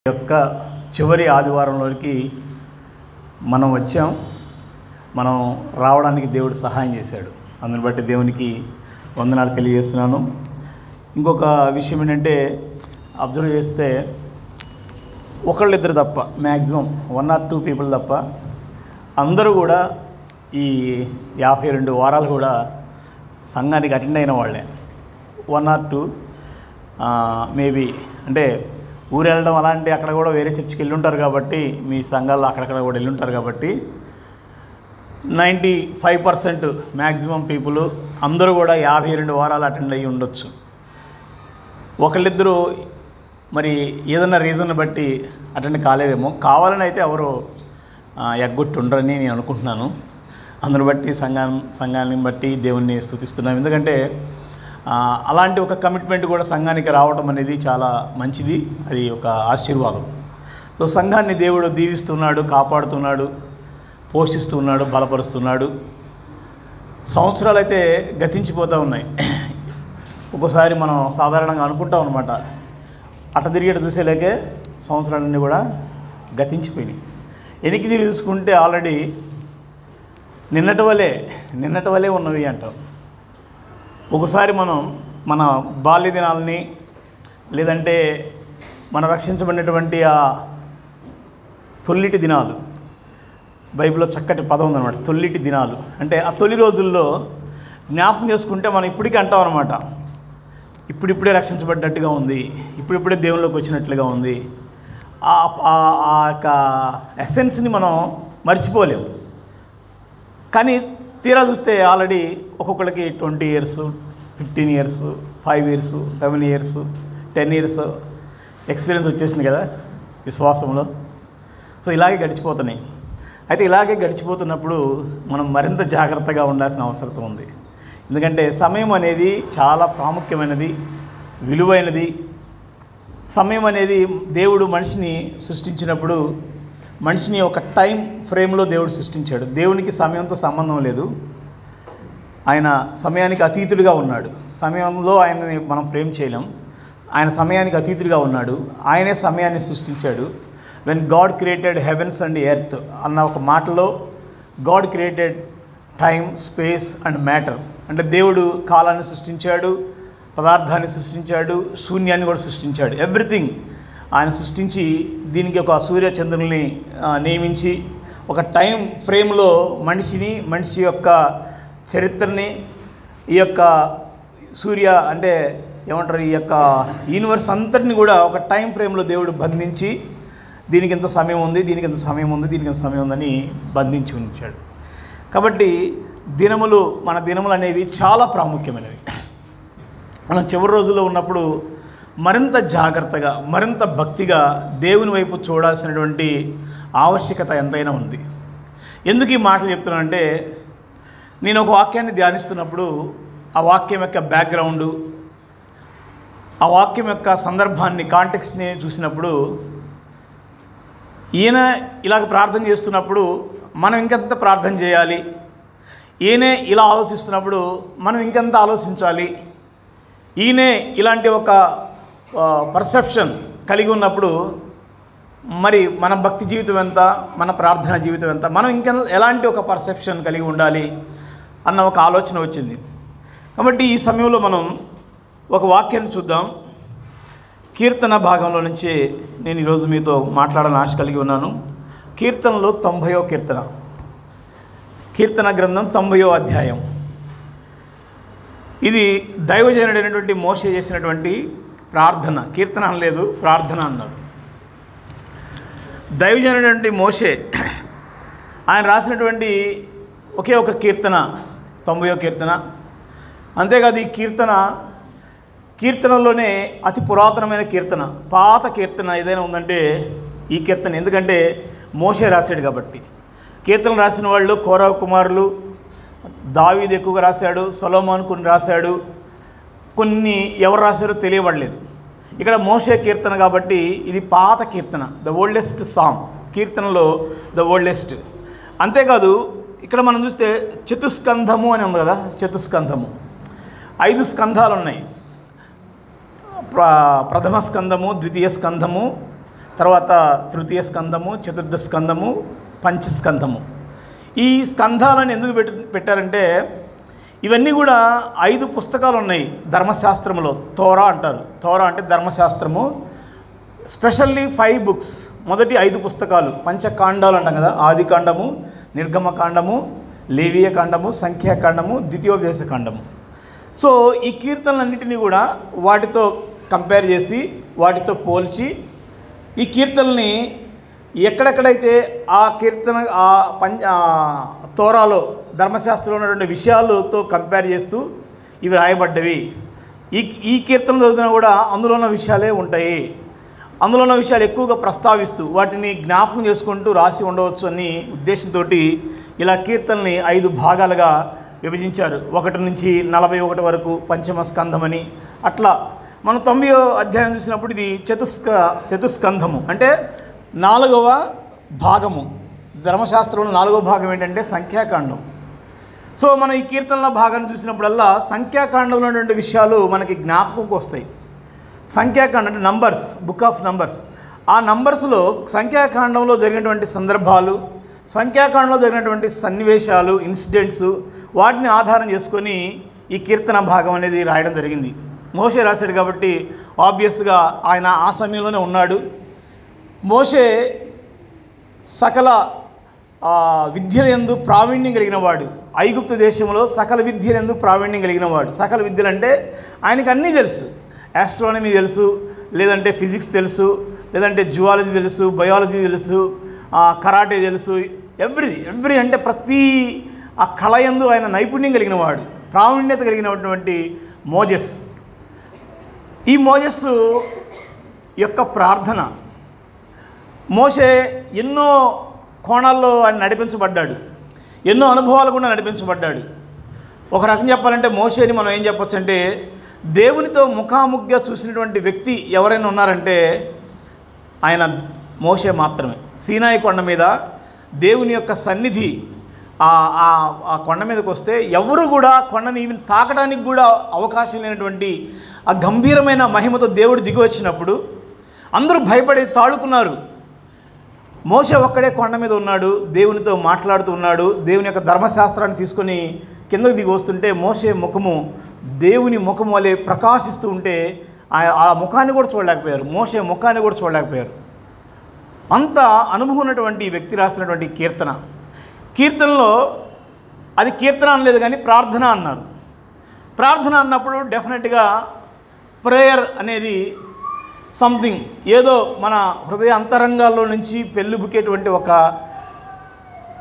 యొక్క చివరి ఆదివారంలోకి మనం వచ్చాం. మనం రావడానికి దేవుడు సహాయం చేశాడు. అందుని బట్టి దేవునికి వందనాలు తెలియజేస్తున్నాను. ఇంకొక విషయం ఏంటంటే, అబ్జర్వ్ చేస్తే ఒకళ్ళిద్దరు తప్ప, మ్యాక్సిమం 1 or 2 పీపుల్ తప్ప అందరూ కూడా ఈ 52 వారాలు కూడా సంఘానికి అటెండ్ అయిన వాళ్ళే. 1 or 2 మేబీ, అంటే ఊరు వెళ్ళడం అలాంటి అక్కడ కూడా వేరే చర్చికి వెళ్ళి ఉంటారు కాబట్టి, మీ సంఘాల్లో అక్కడక్కడ కూడా వెళ్ళి ఉంటారు కాబట్టి 95% మ్యాక్సిమం పీపుల్ అందరూ కూడా 52 వారాలు అటెండ్ అయ్యి ఉండొచ్చు. ఒకళ్ళిద్దరూ మరి ఏదన్నా రీజన్ బట్టి అటెండ్ కాలేదేమో, కావాలని అయితే ఎవరు ఎగ్గొట్టి ఉండరని నేను అనుకుంటున్నాను. అందుని బట్టి సంఘాన్ని బట్టి దేవుణ్ణి స్తుతిస్తున్నాం. ఎందుకంటే అలాంటి ఒక కమిట్మెంట్ కూడా సంఘానికి రావడం అనేది చాలా మంచిది, అది ఒక ఆశీర్వాదం. సో సంఘాన్ని దేవుడు దీవిస్తున్నాడు, కాపాడుతున్నాడు, పోషిస్తున్నాడు, బలపరుస్తున్నాడు. సంవత్సరాలు అయితే గతించిపోతూ ఉన్నాయి. ఒక్కోసారి మనం సాధారణంగా అనుకుంటాం అనమాట, అట తిరిగేట చూసేలేకే సంవత్సరాలన్నీ కూడా గతించిపోయినాయి. వెనక్కి తిరిగి చూసుకుంటే ఆల్రెడీ నిన్నటి వలే ఉన్నవి అంటాం. ఒకసారి మనం మన బాల్య దినాలని, లేదంటే మనం రక్షించబడినటువంటి ఆ తొల్లిటి దినాలు, బైబిల్లో చక్కటి పదం ఉందన్నమాట, తొల్లిటి దినాలు. అంటే ఆ తొలి రోజుల్లో జ్ఞాపకం చేసుకుంటే మనం ఇప్పటికీ అంటాం అనమాట, ఇప్పుడిప్పుడే రక్షించబడ్డట్టుగా ఉంది, ఇప్పుడిప్పుడే దేవుళ్ళలోకి వచ్చినట్లుగా ఉంది. ఆ యొక్క ఎసెన్స్ని మనం మర్చిపోలేము. కానీ తీరా చూస్తే ఆల్రెడీ ఒక్కొక్కరికి 20 years, 15 years, 5 years, 7 years, 10 years experience వచ్చేసింది కదా విశ్వాసంలో. సో ఇలాగే గడిచిపోతున్నాయి. అయితే ఇలాగే గడిచిపోతున్నప్పుడు మనం మరింత జాగ్రత్తగా ఉండాల్సిన అవసరం ఉంది. ఎందుకంటే సమయం అనేది చాలా ప్రాముఖ్యమైనది, విలువైనది. సమయం అనేది దేవుడు మనిషిని సృష్టించినప్పుడు మనిషిని ఒక టైం ఫ్రేమ్లో దేవుడు సృష్టించాడు. దేవునికి సమయంతో సంబంధం లేదు, ఆయన సమయానికి అతీతుడిగా ఉన్నాడు. సమయంలో ఆయనని మనం ఫ్రేమ్ చేయలేం. ఆయన సమయానికి అతీతుడిగా ఉన్నాడు, ఆయనే సమయాన్ని సృష్టించాడు. When God created heavens and earth అన్న ఒక మాటలో God created time, space and matter. అంటే దేవుడు కాలాన్ని సృష్టించాడు, పదార్థాన్ని సృష్టించాడు, శూన్యాన్ని కూడా సృష్టించాడు. ఎవ్రీథింగ్ ఆయన సృష్టించి దీనికి ఒక సూర్య చంద్రుల్ని నియమించి ఒక టైం ఫ్రేమ్లో మనిషి యొక్క చరిత్రని, ఈ యొక్క సూర్య అంటే ఏమంటారు, ఈ యొక్క యూనివర్స్ అంతటిని కూడా ఒక టైం ఫ్రేమ్లో దేవుడు బంధించి, దీనికి ఎంత సమయం ఉంది, దీనికి ఎంత సమయం ఉంది, దీనికి ఎంత సమయం ఉందని బంధించి ఉంచాడు. కాబట్టి మన దినములు అనేవి చాలా ప్రాముఖ్యమైనవి. మనం చివరి రోజుల్లో ఉన్నప్పుడు మరింత జాగ్రత్తగా, మరింత భక్తిగా దేవుని వైపు చూడాల్సినటువంటి ఆవశ్యకత ఎంతైనా ఉంది. ఎందుకు ఈ మాటలు చెప్తున్నానంటే, నేను ఒక వాక్యాన్ని ధ్యానిస్తున్నప్పుడు ఆ వాక్యం యొక్క బ్యాక్గ్రౌండు, ఆ వాక్యం యొక్క సందర్భాన్ని, కాంటెక్స్ట్ని చూసినప్పుడు, ఈయన ఇలాగ ప్రార్థన చేస్తున్నప్పుడు మనం ఇంకెంత ప్రార్థన చేయాలి, ఈయనే ఇలా ఆలోచిస్తున్నప్పుడు మనం ఇంకెంత ఆలోచించాలి, ఈయనే ఇలాంటి ఒక పర్సెప్షన్ కలిగి ఉన్నప్పుడు మరి మన భక్తి జీవితం ఎంత, మన ప్రార్థన జీవితం ఎంత, మనం ఎలాంటి ఒక పర్సెప్షన్ కలిగి ఉండాలి అన్న ఒక ఆలోచన వచ్చింది. కాబట్టి ఈ సమయంలో మనం ఒక వాక్యాన్ని చూద్దాం. కీర్తన భాగంలో నుంచి నేను ఈరోజు మీతో మాట్లాడాలని ఆశ కలిగి ఉన్నాను. కీర్తనలో 90వ కీర్తన గ్రంథం 90వ అధ్యాయం. ఇది దైవజనుడైనటువంటి మోషే చేసినటువంటి ప్రార్థన. కీర్తన అనలేదు, ప్రార్థన అన్నారు. దైవజనుడైనటువంటి మోషే ఆయన రాసినటువంటి ఒకే ఒక కీర్తన, 90వ కీర్తన. అంతేకాదు ఈ కీర్తనలోనే అతి పురాతనమైన కీర్తన, పాత కీర్తన ఏదైనా ఉందంటే ఈ కీర్తన. ఎందుకంటే మోషే రాశాడు కాబట్టి. కీర్తనలు రాసిన వాళ్ళు కోరహు కుమారులు, దావీదు ఎక్కువగా రాశాడు, సొలొమోను కొన్ని రాశాడు, కొన్ని ఎవరు రాశారో తెలియబడలేదు. ఇక్కడ మోషే కీర్తన కాబట్టి ఇది పాత కీర్తన, ద ఓల్డెస్ట్ సాంగ్. కీర్తనలో ద ఓల్డెస్ట్. అంతేకాదు ఇక్కడ మనం చూస్తే చతుస్కంధము అని ఉంది కదా, చతుస్కంధము 5 స్కంధాలు ఉన్నాయి. ప్రథమ స్కంధము, ద్వితీయ స్కంధము, తర్వాత తృతీయ స్కందము, చతుర్థ స్కందము, పంచస్కందము. ఈ స్కంధాలను ఎందుకు పెట్టారంటే ఇవన్నీ కూడా 5 పుస్తకాలు ఉన్నాయి ధర్మశాస్త్రంలో. తోరా అంటారు. తోరా అంటే ధర్మశాస్త్రము. Specially 5 books. మొదటి 5 పుస్తకాలు పంచకాండాలు అంటాం కదా. ఆదికాండము, నిర్గమకాండము, లేవియకాండము, సంఖ్యాకాండము, ద్వితీయోపదేశకాండము. సో ఈ కీర్తనలన్నింటినీ కూడా వాటితో కంపేర్ చేసి వాటితో పోల్చి ఈ కీర్తనల్ని ఎక్కడెక్కడైతే ఆ కీర్తన తోరాలో ధర్మశాస్త్రంలో ఉన్నటువంటి విషయాలతో కంపేర్ చేస్తూ ఇవి రాయబడ్డవి. ఈ కీర్తనలు చదివినా కూడా అందులో ఉన్న విషయాలే ఉంటాయి. అందులో ఉన్న విషయాలు ఎక్కువగా ప్రస్తావిస్తూ వాటిని జ్ఞాపకం చేసుకుంటూ రాసి ఉండవచ్చు అని ఉద్దేశంతో ఇలా కీర్తనని 5 భాగాలుగా విభజించారు. 1 నుంచి 41 వరకు పంచమ స్కంధమని. అట్లా మనం 9వ అధ్యాయం చూసినప్పుడు ఇది చతుస్కంధము అంటే 4వ భాగము. ధర్మశాస్త్రంలో 4వ భాగం ఏంటంటే సంఖ్యాకాండం. సో మనం ఈ కీర్తనల భాగాన్ని చూసినప్పుడల్లా సంఖ్యాకాండంలో ఉన్నటువంటి విషయాలు మనకి జ్ఞాపకంకి వస్తాయి. సంఖ్యాకాండం అంటే నంబర్స్, బుక్ ఆఫ్ నంబర్స్. ఆ నంబర్స్లో సంఖ్యాకాండంలో జరిగినటువంటి సందర్భాలు, సంఖ్యాకాండంలో జరిగినటువంటి సన్నివేశాలు, ఇన్సిడెంట్స్, వాటిని ఆధారం చేసుకొని ఈ కీర్తన భాగం అనేది రాయడం జరిగింది. మోషే రాశాడు కాబట్టి ఆబ్వియస్గా ఆయన ఆ సమయంలోనే ఉన్నాడు. మోషే సకల విద్యలందు ప్రావీణ్యం కలిగిన వాడు. ఐగుప్తు దేశంలో సకల విద్యలందు ప్రావీణ్యం కలిగిన వాడు. సకల విద్యలు అంటే ఆయనకు అన్నీ తెలుసు. ఆస్ట్రానమీ తెలుసు, లేదంటే ఫిజిక్స్ తెలుసు, లేదంటే జువాలజీ తెలుసు, బయాలజీ తెలుసు, కరాటే తెలుసు. ఎవ్రీ అంటే ప్రతి ఆ కళయందు ఆయన నైపుణ్యం కలిగిన వాడు, ప్రావీణ్యత కలిగినటువంటి మోజెస్. ఈ మోజెస్ యొక్క ప్రార్థన, మోషే ఎన్నో కోణాల్లో ఆయన నడిపించబడ్డాడు, ఎన్నో అనుభవాలు కూడా నడిపించబడ్డాడు. ఒక రకం చెప్పాలంటే మోషేని మనం ఏం చెప్పొచ్చు అంటే దేవునితో ముఖాముఖిగా చూసినటువంటి వ్యక్తి ఎవరైనా ఉన్నారంటే ఆయన మోషే మాత్రమే. సీనాయి కొండ మీద దేవుని యొక్క సన్నిధి ఆ కొండ మీదకి వస్తే ఎవరు కూడా కొండని ఈవెన్ తాకడానికి కూడా అవకాశం లేనటువంటి ఆ గంభీరమైన మహిమతో దేవుడు దిగి వచ్చినప్పుడు అందరూ భయపడి తాళుకున్నారు. మోషే ఒక్కడే కొండ మీద ఉన్నాడు, దేవునితో మాట్లాడుతూ ఉన్నాడు. దేవుని యొక్క ధర్మశాస్త్రాన్ని తీసుకొని కిందకు దిగి వస్తుంటే మోషే ముఖము దేవుని ముఖము వలె ప్రకాశిస్తూ ఉంటే ఆ ముఖాన్ని కూడా చూడలేకపోయారు. మోషే ముఖాన్ని కూడా చూడలేకపోయారు. అంత అనుభవం ఉన్నటువంటి వ్యక్తి రాసినటువంటి కీర్తనలో అది కీర్తన అనలేదు కానీ ప్రార్థన అన్నారు. ప్రార్థన అన్నప్పుడు డెఫినెట్గా ప్రేయర్ అనేది సంథింగ్ ఏదో మన హృదయ అంతరంగాల్లో నుంచి పెళ్ళుబుకేటువంటి ఒక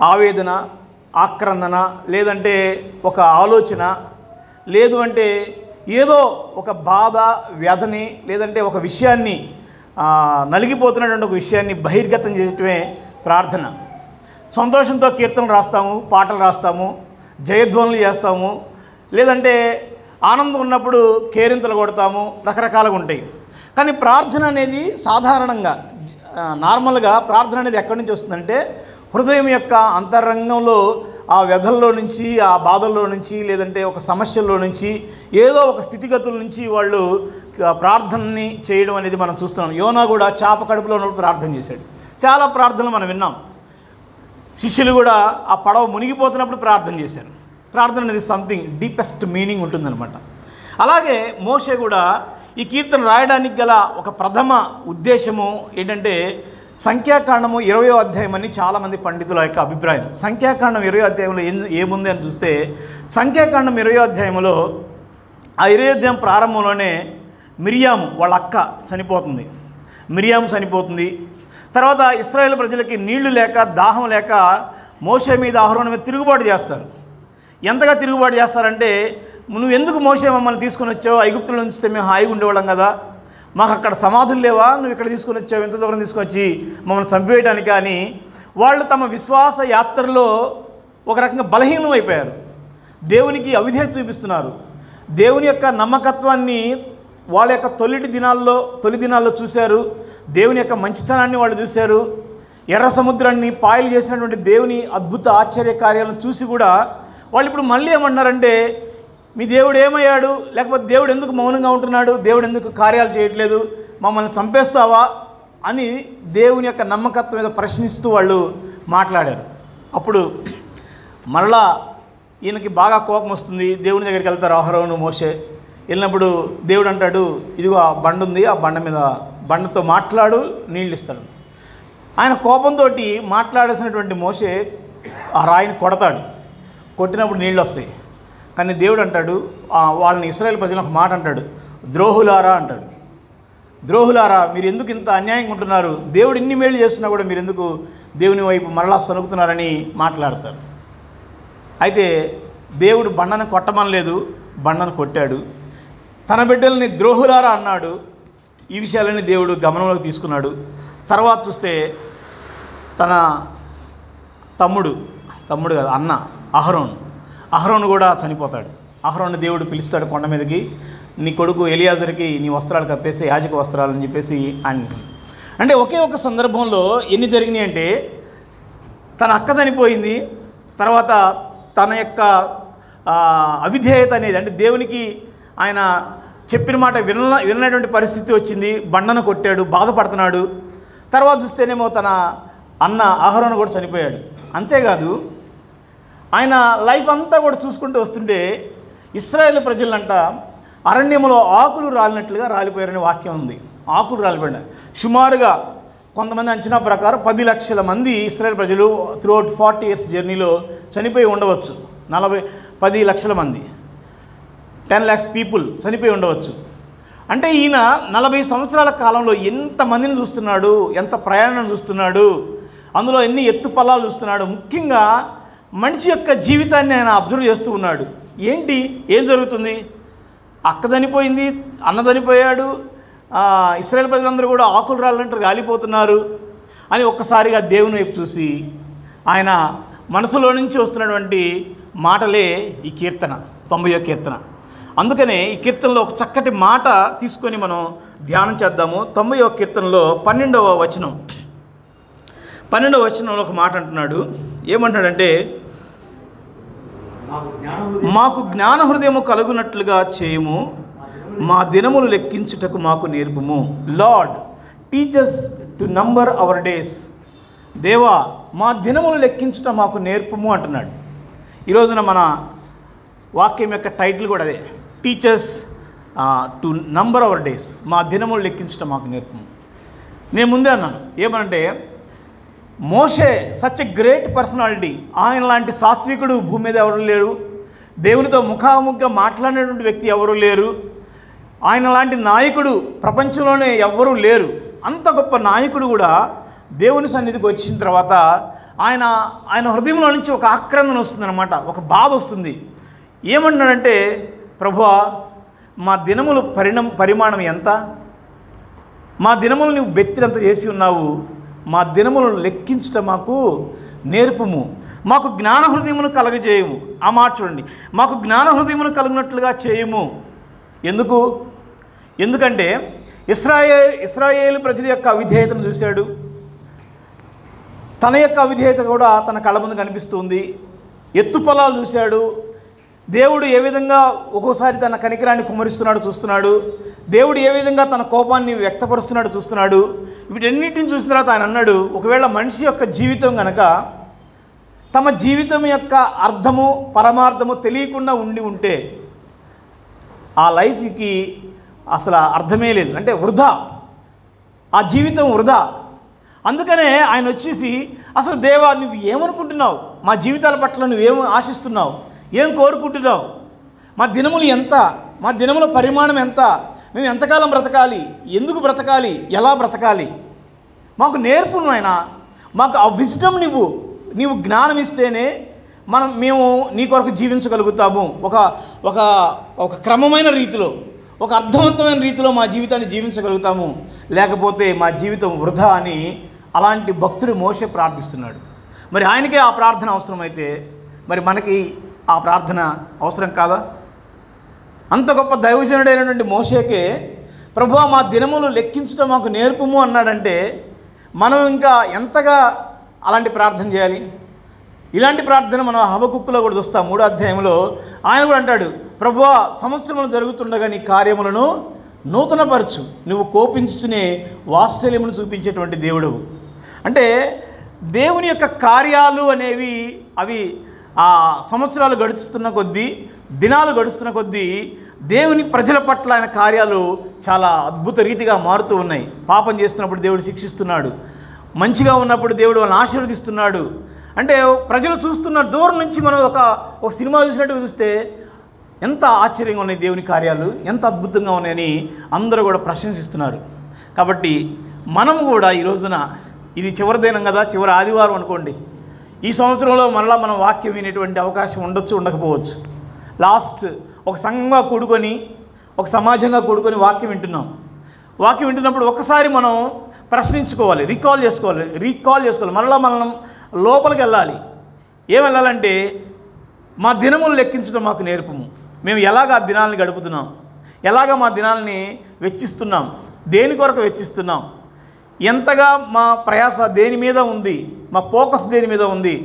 ఆవేదన, ఆక్రందన, లేదంటే ఒక ఆలోచన, లేదు అంటే ఏదో ఒక బాధ, వ్యధని, లేదంటే ఒక విషయాన్ని నలిగిపోతున్నటువంటి ఒక విషయాన్ని బహిర్గతం చేయటమే ప్రార్థన. సంతోషంతో కీర్తనలు రాస్తాము, పాటలు రాస్తాము, జయధ్వనులు చేస్తాము, లేదంటే ఆనందం ఉన్నప్పుడు కేరింతలు కొడతాము, రకరకాలుగా ఉంటాయి. కానీ ప్రార్థన అనేది సాధారణంగా నార్మల్గా ప్రార్థన అనేది ఎక్కడి నుంచి వస్తుందంటే హృదయం యొక్క అంతరంగంలో ఆ వ్యధల్లో నుంచి, ఆ బాధల్లో నుంచి, లేదంటే ఒక సమస్యల్లో నుంచి, ఏదో ఒక స్థితిగతుల నుంచి వాళ్ళు ప్రార్థనని చేయడం అనేది మనం చూస్తున్నాం. యోనా కూడా చాప కడుపులో ఉన్నప్పుడు ప్రార్థన చేశాడు. చాలా ప్రార్థనలు మనం విన్నాం. శిష్యులు కూడా ఆ పడవ మునిగిపోతున్నప్పుడు ప్రార్థన చేశారు. ప్రార్థన అనేది సంథింగ్ డీపెస్ట్ మీనింగ్ ఉంటుందన్నమాట. అలాగే మోషే కూడా ఈ కీర్తన రాయడానికి గల ఒక ప్రథమ ఉద్దేశము ఏంటంటే సంఖ్యాకాండము 20వ అధ్యాయం అని చాలామంది పండితుల యొక్క అభిప్రాయం. సంఖ్యాకాండం 20వ అధ్యాయంలో ఏముంది అని చూస్తే సంఖ్యాకాండం 20వ అధ్యాయంలో ఆ 20వ అధ్యాయం ప్రారంభంలోనే మిరియాము వాళ్ళ అక్క చనిపోతుంది. మిరియాము చనిపోతుంది. తర్వాత ఇశ్రాయేలు ప్రజలకి నీళ్లు లేక, దాహం లేక మోషే మీద, అహరోను మీద తిరుగుబాటు చేస్తారు. ఎంతగా తిరుగుబాటు చేస్తారంటే నువ్వు ఎందుకు మోషే మమ్మల్ని తీసుకొని వచ్చావు? ఐగుప్తుల నుంచి మేము హాయిగా ఉండేవాళ్ళం కదా, మాకు అక్కడ సమాధులు లేవా, నువ్వు ఇక్కడ తీసుకొని వచ్చావు, ఎంత దూరం తీసుకొచ్చి మమ్మల్ని చంపేయడానికి. కానీ వాళ్ళు తమ విశ్వాస యాత్రలో ఒక రకంగా బలహీనం అయిపోయారు. దేవునికి అవిధేయత చూపిస్తున్నారు. దేవుని యొక్క నమ్మకత్వాన్ని వాళ్ళ యొక్క తొలి దినాల్లో చూశారు. దేవుని యొక్క మంచితనాన్ని వాళ్ళు చూశారు. ఎర్ర సముద్రాన్ని పాయలు చేసినటువంటి దేవుని అద్భుత ఆశ్చర్య కార్యాలను చూసి కూడా వాళ్ళు ఇప్పుడు మళ్ళీ ఏమన్నారంటే మీ దేవుడు ఏమయ్యాడు, లేకపోతే దేవుడు ఎందుకు మౌనంగా ఉంటున్నాడు, దేవుడు ఎందుకు కార్యాలు చేయట్లేదు, మమ్మల్ని చంపేస్తావా, అని దేవుని యొక్క నమ్మకత్వం మీద ప్రశ్నిస్తూ వాళ్ళు మాట్లాడారు. అప్పుడు మరలా ఈయనకి బాగా కోపం వస్తుంది. దేవుని దగ్గరికి వెళ్తారు అహరోను మోషే. వెళ్ళినప్పుడు దేవుడు అంటాడు, ఇదిగో ఆ బండ ఉంది, ఆ బండతో మాట్లాడు, నీళ్ళు ఇస్తాడు. ఆయన కోపంతో మాట్లాడాల్సినటువంటి మోషే ఆ రాయిని కొడతాడు. కొట్టినప్పుడు నీళ్ళు వస్తాయి. కానీ దేవుడు అంటాడు, వాళ్ళని ఇశ్రాయేలు ప్రజలను ఒక మాట అంటాడు, ద్రోహులారా అంటాడు. ద్రోహులారా, మీరు ఎందుకు ఇంత అన్యాయంగా ఉంటున్నారు? దేవుడు ఇన్ని మేలు చేస్తున్నా కూడా మీరు ఎందుకు దేవుని వైపు మరలా సనుకుతున్నారని మాట్లాడతారు. అయితే దేవుడు బండను కొట్టమనలేదు, బండను కొట్టాడు. తన బిడ్డల్ని ద్రోహులారా అన్నాడు. ఈ విషయాలని దేవుడు గమనంలోకి తీసుకున్నాడు. తర్వాత చూస్తే తన తమ్ముడు కాదు, అన్న అహరోను కూడా చనిపోతాడు. అహరోను దేవుడు పిలుస్తాడు కొండ మీదకి, నీ కొడుకు ఎలియాజర్కి నీ వస్త్రాలు కప్పేసి యాజక వస్త్రాలు అని చెప్పేసి ఆయన. అంటే ఒకే ఒక సందర్భంలో ఎన్ని జరిగినాయి అంటే, తన అక్క చనిపోయింది, తర్వాత తన యొక్క అవిధేయత అనేది, అంటే దేవునికి ఆయన చెప్పిన మాట వినటువంటి పరిస్థితి వచ్చింది. బండను కొట్టాడు, బాధపడుతున్నాడు. తర్వాత చూస్తేనేమో తన అన్న అహరోను కూడా చనిపోయాడు. అంతేకాదు ఆయన లైఫ్ అంతా కూడా చూసుకుంటూ వస్తుంటే ఇశ్రాయేలు ప్రజలంట అరణ్యంలో ఆకులు రాలినట్లుగా రాలిపోయారనే వాక్యం ఉంది. ఆకులు రాలిపోయాడు. సుమారుగా కొంతమంది అంచనా ప్రకారం 10 లక్షల మంది ఇశ్రాయేల్ ప్రజలు త్రూఅవుట్ 40 years జర్నీలో చనిపోయి ఉండవచ్చు. 10 లక్షల మంది, 10 lakhs పీపుల్ చనిపోయి ఉండవచ్చు. అంటే ఈయన 40 సంవత్సరాల కాలంలో ఎంతమందిని చూస్తున్నాడు, ఎంత ప్రయాణం చూస్తున్నాడు, అందులో ఎన్ని ఎత్తుపల్లాలు చూస్తున్నాడు. ముఖ్యంగా మనిషి యొక్క జీవితాన్ని ఆయన అబ్జర్వ్ చేస్తూ ఉన్నాడు. ఏం జరుగుతుంది? అక్క చనిపోయింది, అన్న చనిపోయాడు, ఇశ్రాయేల్ ప్రజలందరూ కూడా ఆకులు రాళ్ళంటూ రాలిపోతున్నారు అని ఒక్కసారిగా దేవుని వైపు చూసి ఆయన మనసులో నుంచి వస్తున్నటువంటి మాటలే ఈ కీర్తన, 90వ కీర్తన. అందుకనే ఈ కీర్తనలో ఒక చక్కటి మాట తీసుకొని మనం ధ్యానం చేద్దాము. 90వ కీర్తనలో 12వ వచనంలో ఒక మాట అంటున్నాడు. ఏమంటాడంటే, మాకు జ్ఞాన హృదయము కలుగునట్లుగా చేయము, మా దినములు లెక్కించుటకు మాకు నేర్పుము. Lord teach us to number our days. దేవా, మా దినములు లెక్కించుట మాకు నేర్పుము అంటున్నాడు. ఈరోజున మన వాక్యం యొక్క టైటిల్ కూడా అదే, teach us to number our days. మా దినములు లెక్కించుట మాకు నేర్పుము. నేను ముందే అన్నాను, ఏమనంటే మోషే సచ్ ఎ గ్రేట్ పర్సనాలిటీ. ఆయన లాంటి సాత్వికుడు భూమి మీద ఎవరు లేరు. దేవునితో ముఖాముఖిగా మాట్లాడినటువంటి వ్యక్తి ఎవరు లేరు. ఆయన లాంటి నాయకుడు ప్రపంచంలోనే ఎవ్వరూ లేరు. అంత గొప్ప నాయకుడు కూడా దేవుని సన్నిధికి వచ్చిన తర్వాత ఆయన హృదయంలో నుంచి ఒక ఆక్రందన వస్తుందన్నమాట, ఒక బాధ వస్తుంది. ఏమన్నాడంటే, ప్రభువా, మా దినములు పరిమాణం ఎంత? మా దినములు నువ్వు బెత్తిరంత చేసి ఉన్నావు. మా దినములను లెక్కించుట మాకు నేర్పుము, మాకు జ్ఞాన హృదయమును కలగజేయము. ఆ మాట చూడండి, మాకు జ్ఞాన హృదయమును కలిగినట్లుగా చేయము. ఎందుకంటే ఇశ్రాయేలు ప్రజల యొక్క అవిధేయతను చూశాడు. తన యొక్క అవిధేయత కూడా తన కళ్ళ ముందు కనిపిస్తుంది. ఎత్తుపొలాలు చూశాడు. దేవుడు ఏ విధంగా ఒక్కోసారి తన కనికరాన్ని కుమ్మరిస్తున్నాడు చూస్తున్నాడు. దేవుడు ఏ విధంగా తన కోపాన్ని వ్యక్తపరుస్తున్నాడు చూస్తున్నాడు. వీటన్నిటిని చూసిన తర్వాత ఆయన అన్నాడు, ఒకవేళ మనిషి యొక్క జీవితం కనుక తమ జీవితం యొక్క అర్థము పరమార్థము తెలియకుండా ఉంటే ఆ లైఫ్కి అసలు అర్థమే లేదు, అంటే వృధా, ఆ జీవితం వృధా. అందుకనే ఆయన వచ్చేసి, అసలు దేవా, నువ్వు ఏమనుకుంటున్నావు? మా జీవితాల పట్ల నువ్వేం ఆశిస్తున్నావు? ఏం కోరుకుంటున్నావు? మా దినములు ఎంత? మా దినముల పరిమాణం ఎంత? మేము ఎంతకాలం బ్రతకాలి? ఎందుకు బ్రతకాలి? ఎలా బ్రతకాలి? మాకు నేర్పు నాయనా. మాకు ఆ విజ్డమ్ నీవు జ్ఞానం ఇస్తేనే మేము నీ కొరకు జీవించగలుగుతాము. ఒక క్రమమైన రీతిలో, ఒక అర్థవంతమైన రీతిలో మా జీవితాన్ని జీవించగలుగుతాము. లేకపోతే మా జీవితం వృధా అని అలాంటి భక్తుడు మోషే ప్రార్థిస్తున్నాడు. మరి ఆయనకే ఆ ప్రార్థన అవసరమైతే మరి మనకి ఆ ప్రార్థన అవసరం కాదా? అంత గొప్ప దైవజనుడైనటువంటి మోషేకే ప్రభువా, మా దినములు లెక్కించడం మాకు నేర్పుము అన్నాడంటే మనం ఇంకా ఎంతగా అలాంటి ప్రార్థన చేయాలి? ఇలాంటి ప్రార్థన మనం హబకుక్కులో కూడా చూస్తాం. 3వ అధ్యాయంలో ఆయన కూడా అంటాడు, ప్రభువా, సంవత్సరములు జరుగుతుండగా నీ కార్యములను నూతనపరచు, నువ్వు కోపించుచునే వాత్సల్యమును చూపించేటువంటి దేవుడు. అంటే దేవుని యొక్క కార్యాలు అనేవి అవి ఆ సంవత్సరాలు గడుస్తున్న కొద్దీ, దినాలు గడుస్తున్న కొద్దీ దేవుని ప్రజల పట్ల ఆయన కార్యాలు చాలా అద్భుత రీతిగా మారుతూ ఉన్నాయి. పాపం చేస్తున్నప్పుడు దేవుడు శిక్షిస్తున్నాడు, మంచిగా ఉన్నప్పుడు దేవుడు వాళ్ళని ఆశీర్వదిస్తున్నాడు. అంటే ప్రజలు చూస్తున్న దూరం నుంచి మనం ఒక సినిమా చూసినట్టుగా చూస్తే ఎంత ఆశ్చర్యంగా ఉన్నాయి దేవుని కార్యాలు, ఎంత అద్భుతంగా ఉన్నాయని అందరూ కూడా ప్రశంసిస్తున్నారు. కాబట్టి మనము కూడా ఈ రోజున, ఇది చివరి దినం కదా, చివరి ఆదివారం అనుకోండి, ఈ సంవత్సరంలో మరలా మనం వాక్యం వినేటువంటి అవకాశం ఉండొచ్చు, ఉండకపోవచ్చు. లాస్ట్ ఒక సంఘంగా కూడుకొని, ఒక సమాజంగా కూడుకొని వాక్యం వింటున్నాం. వాక్యం వింటున్నప్పుడు ఒకసారి మనం ప్రశ్నించుకోవాలి, రీకాల్ చేసుకోవాలి. మరలా మనం లోపలికి వెళ్ళాలి. ఏం వెళ్ళాలంటే, మా దినములు లెక్కించడం మాకు నేర్పము. మేము ఎలాగ ఆ దినాలని గడుపుతున్నాం, ఎలాగ మా దినాలని వెచ్చిస్తున్నాం, దేని కొరకు వెచ్చిస్తున్నాం, ఎంతగా మా ప్రయాస దేని మీద ఉంది, మా ఫోకస్ దేని మీద ఉంది,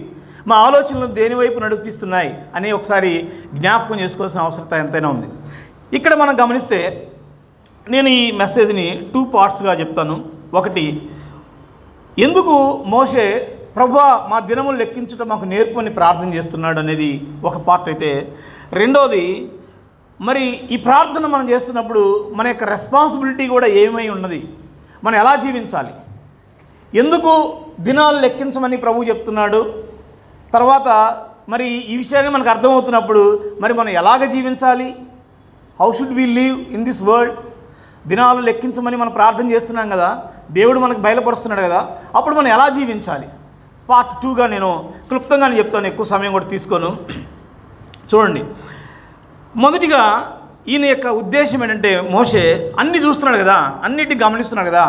మా ఆలోచనలు దేని వైపు నడిపిస్తున్నాయి అని ఒకసారి జ్ఞాపకం చేసుకోవాల్సిన అవసరం ఎంతైనా ఉంది. ఇక్కడ మనం గమనిస్తే నేను ఈ మెసేజ్ని 2 పార్ట్స్గా చెప్తాను. ఒకటి, ఎందుకు మోషే ప్రభువా మా దినములు లెక్కించడం మాకు నేర్పు అని ప్రార్థన చేస్తున్నాడు అనేది ఒక పార్ట్ అయితే, రెండోది మరి ఈ ప్రార్థన మనం చేస్తున్నప్పుడు మన యొక్క రెస్పాన్సిబిలిటీ కూడా ఏమై ఉన్నది, మనం ఎలా జీవించాలి, ఎందుకు దినాలు లెక్కించమని ప్రభువు చెప్తున్నాడు, తర్వాత మరి ఈ విషయాన్ని మనకు అర్థమవుతున్నప్పుడు మరి మనం ఎలాగ జీవించాలి, how should we live in this world. దినాలు లెక్కించమని మనం ప్రార్థన చేస్తున్నాం కదా, దేవుడు మనకు బయలుపరుస్తున్నాడు కదా, అప్పుడు మనం ఎలా జీవించాలి. పార్ట్ 2గా నేను క్లుప్తంగానే చెప్తాను, ఎక్కువ సమయం కూడా తీసుకోను. చూడండి, మొదటిగా ఈయన యొక్క ఉద్దేశం ఏంటంటే, మోషే అన్నీ చూస్తున్నాడు కదా, అన్నిటిని గమనిస్తున్నాడు కదా.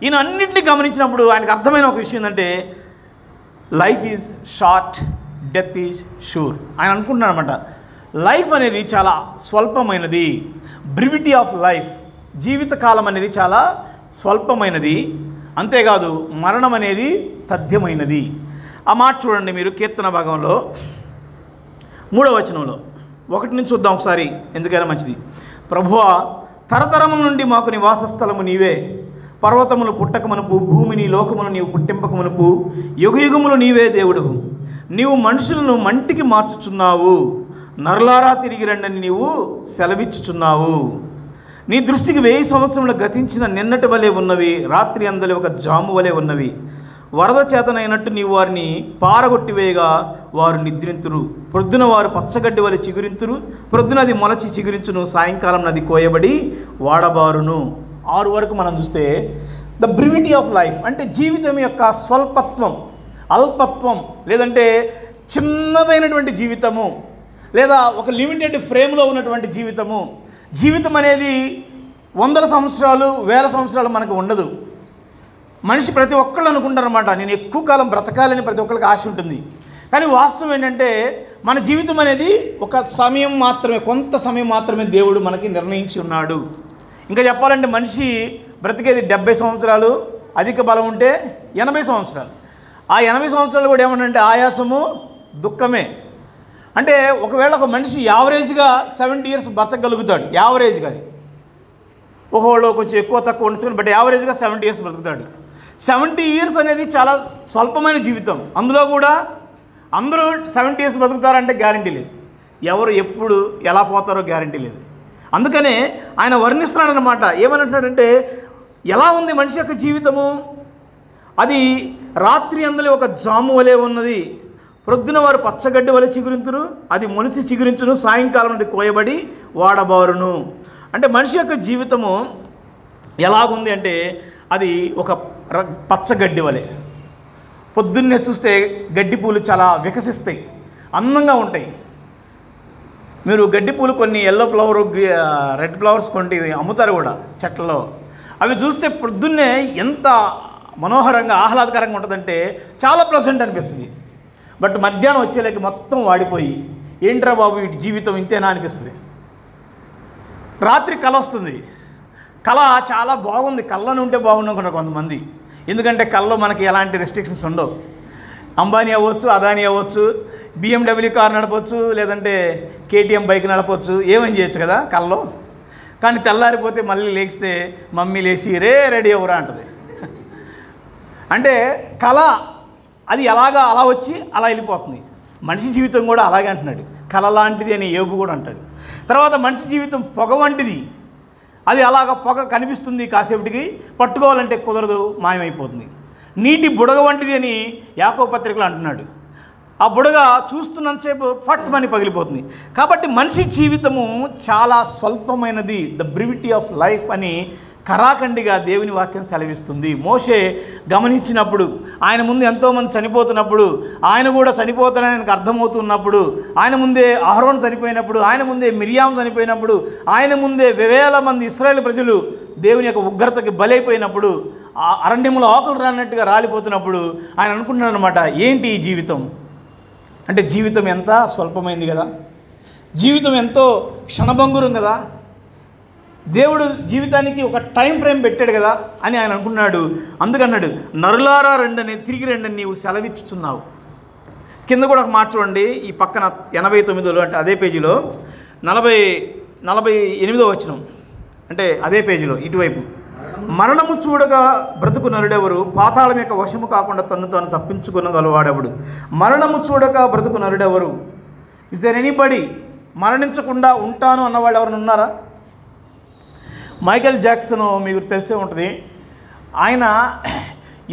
ఈయన అన్నింటినీ గమనించినప్పుడు ఆయనకు అర్థమైన ఒక విషయం ఏంటంటే, life is short, death is sure. ఆయన అనుకుంటున్నాడు అనమాట, లైఫ్ అనేది చాలా స్వల్పమైనది, బ్రివిటీ ఆఫ్ లైఫ్, జీవితకాలం అనేది చాలా స్వల్పమైనది, అంతేకాదు మరణం అనేది తథ్యమైనది. ఆ మాట చూడండి మీరు కీర్తన భాగంలో 3వ వచనంలో, 1 నుంచి చూద్దాం ఒకసారి, ఎందుకైనా మంచిది. ప్రభువా, తరతరముల నుండి మాకు నివాస స్థలము నీవే, పర్వతములు పుట్టకమునుపు, భూమిని లోకమును నీవు పుట్టింపకమునుపు, యుగయుగములు నీవే దేవుడు. నీవు మనుషులను మంటికి మార్చుచున్నావు, నరులారా తిరిగి రండని నీవు సెలవిచ్చుచున్నావు. నీ దృష్టికి 1000 సంవత్సరములు గతించిన నిన్నటి వలె ఉన్నవి, రాత్రి అందలి ఒక జాము వలె ఉన్నవి. వరద చేతనైనట్టు నీవు వారిని పారగొట్టివేయగా వారు నిద్రింతురు. ప్రొద్దున వారు పచ్చగడ్డి వలె చిగురింతురు, ప్రొద్దున అది మొలచి చిగురించును, సాయంకాలం నది కోయబడి వాడబారును. 6 వరకు మనం చూస్తే ద బ్రివిటీ ఆఫ్ లైఫ్ అంటే జీవితం యొక్క స్వల్పత్వం, అల్పత్వం, లేదంటే చిన్నదైనటువంటి జీవితము, లేదా ఒక లిమిటెడ్ ఫ్రేమ్లో ఉన్నటువంటి జీవితము. జీవితం అనేది 100 సంవత్సరాలు 1000 సంవత్సరాలు మనకు ఉండదు. మనిషి ప్రతి ఒక్కళ్ళు అనుకుంటారన్నమాట, నేను ఎక్కువ కాలం బ్రతకాలని ప్రతి ఒక్కరికి ఆశ ఉంటుంది. కానీ వాస్తవం ఏంటంటే మన జీవితం అనేది ఒక సమయం మాత్రమే, కొంత సమయం మాత్రమే దేవుడు మనకి నిర్ణయించి ఉన్నాడు. ఇంకా చెప్పాలంటే మనిషి బ్రతికేది 70 సంవత్సరాలు, అధిక బలం ఉంటే 80 సంవత్సరాలు. ఆ 80 సంవత్సరాలు కూడా ఏమంటే ఆయాసము, దుఃఖమే. అంటే ఒకవేళ ఒక మనిషి యావరేజ్గా 70 ఇయర్స్ బ్రతకగలుగుతాడు, యావరేజ్గా. అది ఒకవేళ కొంచెం ఎక్కువ తక్కువ ఉండొచ్చు, బట్ యావరేజ్గా 70 ఇయర్స్ బ్రతుకుతాడు. 70 ఇయర్స్ అనేది చాలా స్వల్పమైన జీవితం. అందులో కూడా అందరూ 70 ఇయర్స్ బ్రతుకుతారంటే గ్యారంటీ లేదు, ఎవరు ఎప్పుడు ఎలా పోతారో గ్యారంటీ లేదు. అందుకనే ఆయన వర్ణిస్తున్నాడు అనమాట. ఏమనంటున్నాడంటే, ఎలా ఉంది మనిషి యొక్క జీవితము, అది రాత్రి అందలి ఒక జాము వలె ఉన్నది, ప్రొద్దున వారు పచ్చగడ్డి వలె చిగురింతురు, అది మొలిసి చిగురించును, సాయంకాలం అది కోయబడి వాడబారును. అంటే మనిషి యొక్క జీవితము ఎలాగుంది అంటే, అది ఒక పచ్చగడ్డి వలె. పొద్దున్నే చూస్తే గడ్డి పూలు చాలా వికసిస్తాయి, అందంగా ఉంటాయి. మీరు గడ్డి పూలు కొన్ని ఎల్లో ఫ్లవర్, రెడ్ ఫ్లవర్స్ కొన్ని అమ్ముతారు కూడా చెట్లలో. అవి చూస్తే పొద్దున్నే ఎంత మనోహరంగా ఆహ్లాదకరంగా ఉంటుందంటే చాలా ప్లెజెంట్ అనిపిస్తుంది. బట్ మధ్యాహ్నం వచ్చేలేక మొత్తం వాడిపోయి, ఏంట్రా బాబు వీటి జీవితం ఇంతేనా అనిపిస్తుంది. రాత్రి కళ వస్తుంది, కళ చాలా బాగుంది, కళ్ళని ఉంటే బాగుండకుండా కొంతమంది. ఎందుకంటే కళ్ళలో మనకి ఎలాంటి రెస్ట్రిక్షన్స్ ఉండవు. అంబానీ అవ్వచ్చు, అదానీ అవ్వచ్చు, BMW కార్ నడపవచ్చు, లేదంటే KTM బైక్ నడపవచ్చు, ఏమేం చేయొచ్చు కదా కళ్ళలో. కానీ తెల్లారిపోతే మళ్ళీ లేస్తే మమ్మీ లేచి రెడీ అవ్వరా అంటది. అంటే కళ అది అలా వచ్చి అలా వెళ్ళిపోతుంది. మనిషి జీవితం కూడా అలాగే అంటున్నాడు. కళ లాంటిది అని యోబు కూడా అంటాడు. తర్వాత మనిషి జీవితం పొగ వంటిది, అది అలాగ పొగ కనిపిస్తుంది, కాసేపటికి పట్టుకోవాలంటే కుదరదు, మాయమైపోతుంది. నీటి బుడగ వంటిది అని యాకోబు పత్రికలో అంటున్నాడు. ఆ బుడగ చూస్తున్నంతసేపు ఫట్ మని పగిలిపోతుంది. కాబట్టి మనిషి జీవితము చాలా స్వల్పమైనది, ద బ్రివిటీ ఆఫ్ లైఫ్ అని కరాఖండిగా దేవుని వాక్యం సెలవిస్తుంది. మోషే గమనించినప్పుడు, ఆయన ముందు ఎంతోమంది చనిపోతున్నప్పుడు, ఆయన కూడా చనిపోతాడని ఆయనకు అర్థమవుతున్నప్పుడు, ఆయన ముందే అహరోన్ చనిపోయినప్పుడు, ఆయన ముందే మిరియాం చనిపోయినప్పుడు, ఆయన ముందే వేల మంది ఇశ్రాయేలు ప్రజలు దేవుని యొక్క ఉగ్రతకి బలైపోయినప్పుడు, ఆ అరణ్యంలో ఆకులు రానట్టుగా రాలిపోతున్నప్పుడు ఆయన అనుకుంటున్నాడు అనమాట, ఏంటి ఈ జీవితం అంటే, జీవితం ఎంత స్వల్పమైంది కదా, జీవితం ఎంతో క్షణభంగురం కదా, దేవుడు జీవితానికి ఒక టైం ఫ్రేమ్ పెట్టాడు కదా అని ఆయన అనుకున్నాడు. అందుకన్నాడు, నరులారా రెండని తిరిగి రెండని నీవు సెలవిచ్చుచున్నావు. కింద కూడా ఒక మాట చూడండి, ఈ పక్కన 89లో అంటే అదే పేజీలో 48వ వచనం, అంటే అదే పేజీలో ఇటువైపు, మరణము చూడగా బ్రతుకు నరుడెవరు, పాతాళం యొక్క వశము కాకుండా తన్ను తాను తప్పించుకునగలవాడెవడు. మరణము చూడక బ్రతుకు నరుడెవరు. ఇస్ దేర్ ఎనీబడి మరణించకుండా ఉంటాను అన్నవాడు ఎవరైనా ఉన్నారా? మైకేల్ జాక్సన్ మీకు తెలిసే ఉంటుంది. ఆయన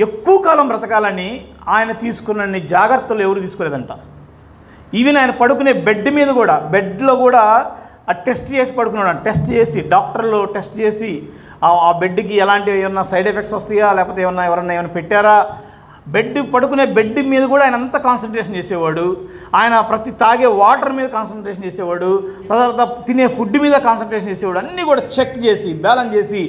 ఎక్కువ కాలం బ్రతకాలని ఆయన తీసుకున్న జాగ్రత్తలు ఎవరు తీసుకోలేదంట. ఈవెన్ ఆయన పడుకునే బెడ్ మీద కూడా, బెడ్లో కూడా టెస్ట్ చేసి పడుకున్నాడు. టెస్ట్ చేసి డాక్టర్లు టెస్ట్ చేసి ఆ బెడ్కి ఎలాంటి ఏమన్నా సైడ్ ఎఫెక్ట్స్ వస్తాయా, లేకపోతే ఎవరన్నా పెట్టారా, పడుకునే బెడ్ మీద కూడా ఆయన అంతా కాన్సన్ట్రేషన్ చేసేవాడు. ఆయన ప్రతి తాగే వాటర్ మీద కాన్సన్ట్రేషన్ చేసేవాడు, తర్వాత తినే ఫుడ్ మీద కాన్సన్ట్రేషన్ చేసేవాడు. అన్నీ కూడా చెక్ చేసి బ్యాలెన్స్ చేసి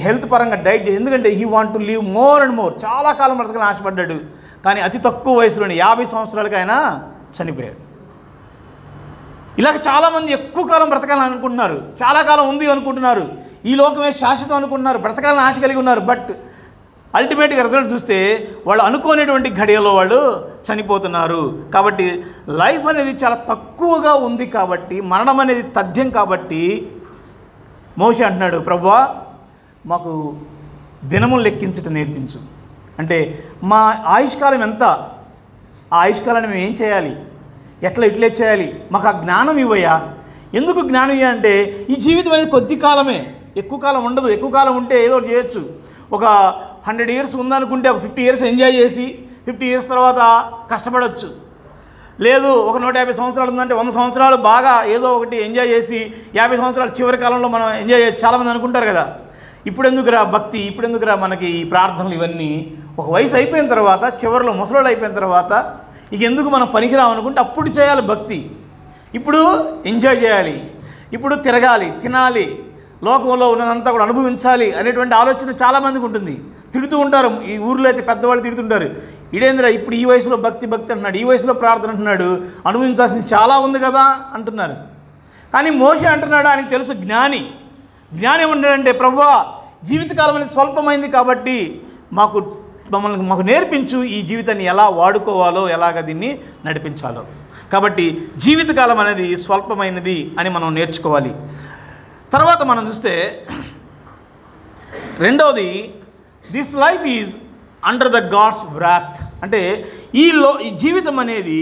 హెల్త్ పరంగా డైట్ చేసి, ఎందుకంటే he want to live more and more, చాలా కాలం బ్రతకాలని ఆశపడ్డాడు. కానీ అతి తక్కువ వయసులోనే 50 సంవత్సరాలకి ఆయన చనిపోయాడు. ఇలాగ చాలామంది ఎక్కువ కాలం బ్రతకాలని అనుకుంటున్నారు, చాలా కాలం ఉంది అనుకుంటున్నారు, ఈ లోకమే శాశ్వతం అనుకుంటున్నారు, బ్రతకాలని ఆశ కలిగి ఉన్నారు. బట్ అల్టిమేట్గా రిజల్ట్ చూస్తే వాళ్ళు అనుకోనేటువంటి ఘడియలో వాళ్ళు చనిపోతున్నారు. కాబట్టి లైఫ్ అనేది చాలా తక్కువగా ఉంది, కాబట్టి మరణం అనేది తథ్యం. కాబట్టి మోషే అంటున్నాడు, ప్రభువా మాకు దినములు లెక్కించటం నేర్పించు. అంటే మా ఆయుష్కాలం ఎంత, ఆ ఆయుష్కాలాన్ని మేము ఏం చేయాలి, ఇట్లే చేయాలి, మాకు ఆ జ్ఞానం ఇవ్వయ్యా. ఎందుకు జ్ఞానం ఇవ్వ అంటే, ఈ జీవితం అనేది కొద్ది కాలమే, ఎక్కువ కాలం ఉండదు. ఎక్కువ కాలం ఉంటే ఏదో చేయొచ్చు. ఒక 100 years ఉందనుకుంటే ఒక 50 years ఎంజాయ్ చేసి 50 years తర్వాత కష్టపడవచ్చు. లేదు ఒక 150 సంవత్సరాలు ఉందంటే 100 సంవత్సరాలు బాగా ఏదో ఒకటి ఎంజాయ్ చేసి 50 సంవత్సరాలు చివరి కాలంలో మనం ఎంజాయ్ చేయొచ్చు. చాలామంది అనుకుంటారు కదా, ఇప్పుడు ఎందుకురా భక్తి, ఇప్పుడు ఎందుకురా మనకి ఈ ప్రార్థనలు, ఇవన్నీ ఒక వయసు అయిపోయిన తర్వాత, చివరిలో ముసలోళ్ళు అయిపోయిన తర్వాత ఇక ఎందుకు మనం పనికిరాం అనుకుంటే అప్పుడు చేయాలి భక్తి. ఇప్పుడు ఎంజాయ్ చేయాలి, ఇప్పుడు తిరగాలి, తినాలి, లోకంలో ఉన్నదంతా కూడా అనుభవించాలి అనేటువంటి ఆలోచన చాలామందికి ఉంటుంది. తిడుతూ ఉంటారు, ఈ ఊర్లో అయితే పెద్దవాళ్ళు తిడుతుంటారు, ఇడేంద్ర ఇప్పుడు ఈ వయసులో భక్తి అంటున్నాడు, ఈ వయసులో ప్రార్థన అంటున్నాడు, అనుభవించాల్సింది చాలా ఉంది కదా అంటున్నారు. కానీ మోషే అంటున్నాడు, ఆయనకు తెలుసు, జ్ఞాని ఏమంటాడంటే, ప్రభువా జీవితకాలం అనేది స్వల్పమైంది కాబట్టి మాకు నేర్పించు, ఈ జీవితాన్ని ఎలా వాడుకోవాలో, ఎలాగ దీన్ని నడిపించాలో. కాబట్టి జీవితకాలం అనేది స్వల్పమైనది అని మనం నేర్చుకోవాలి. తర్వాత మనం చూస్తే రెండవది, this life is under the God's wrath. అంటే ఈ జీవితం అనేది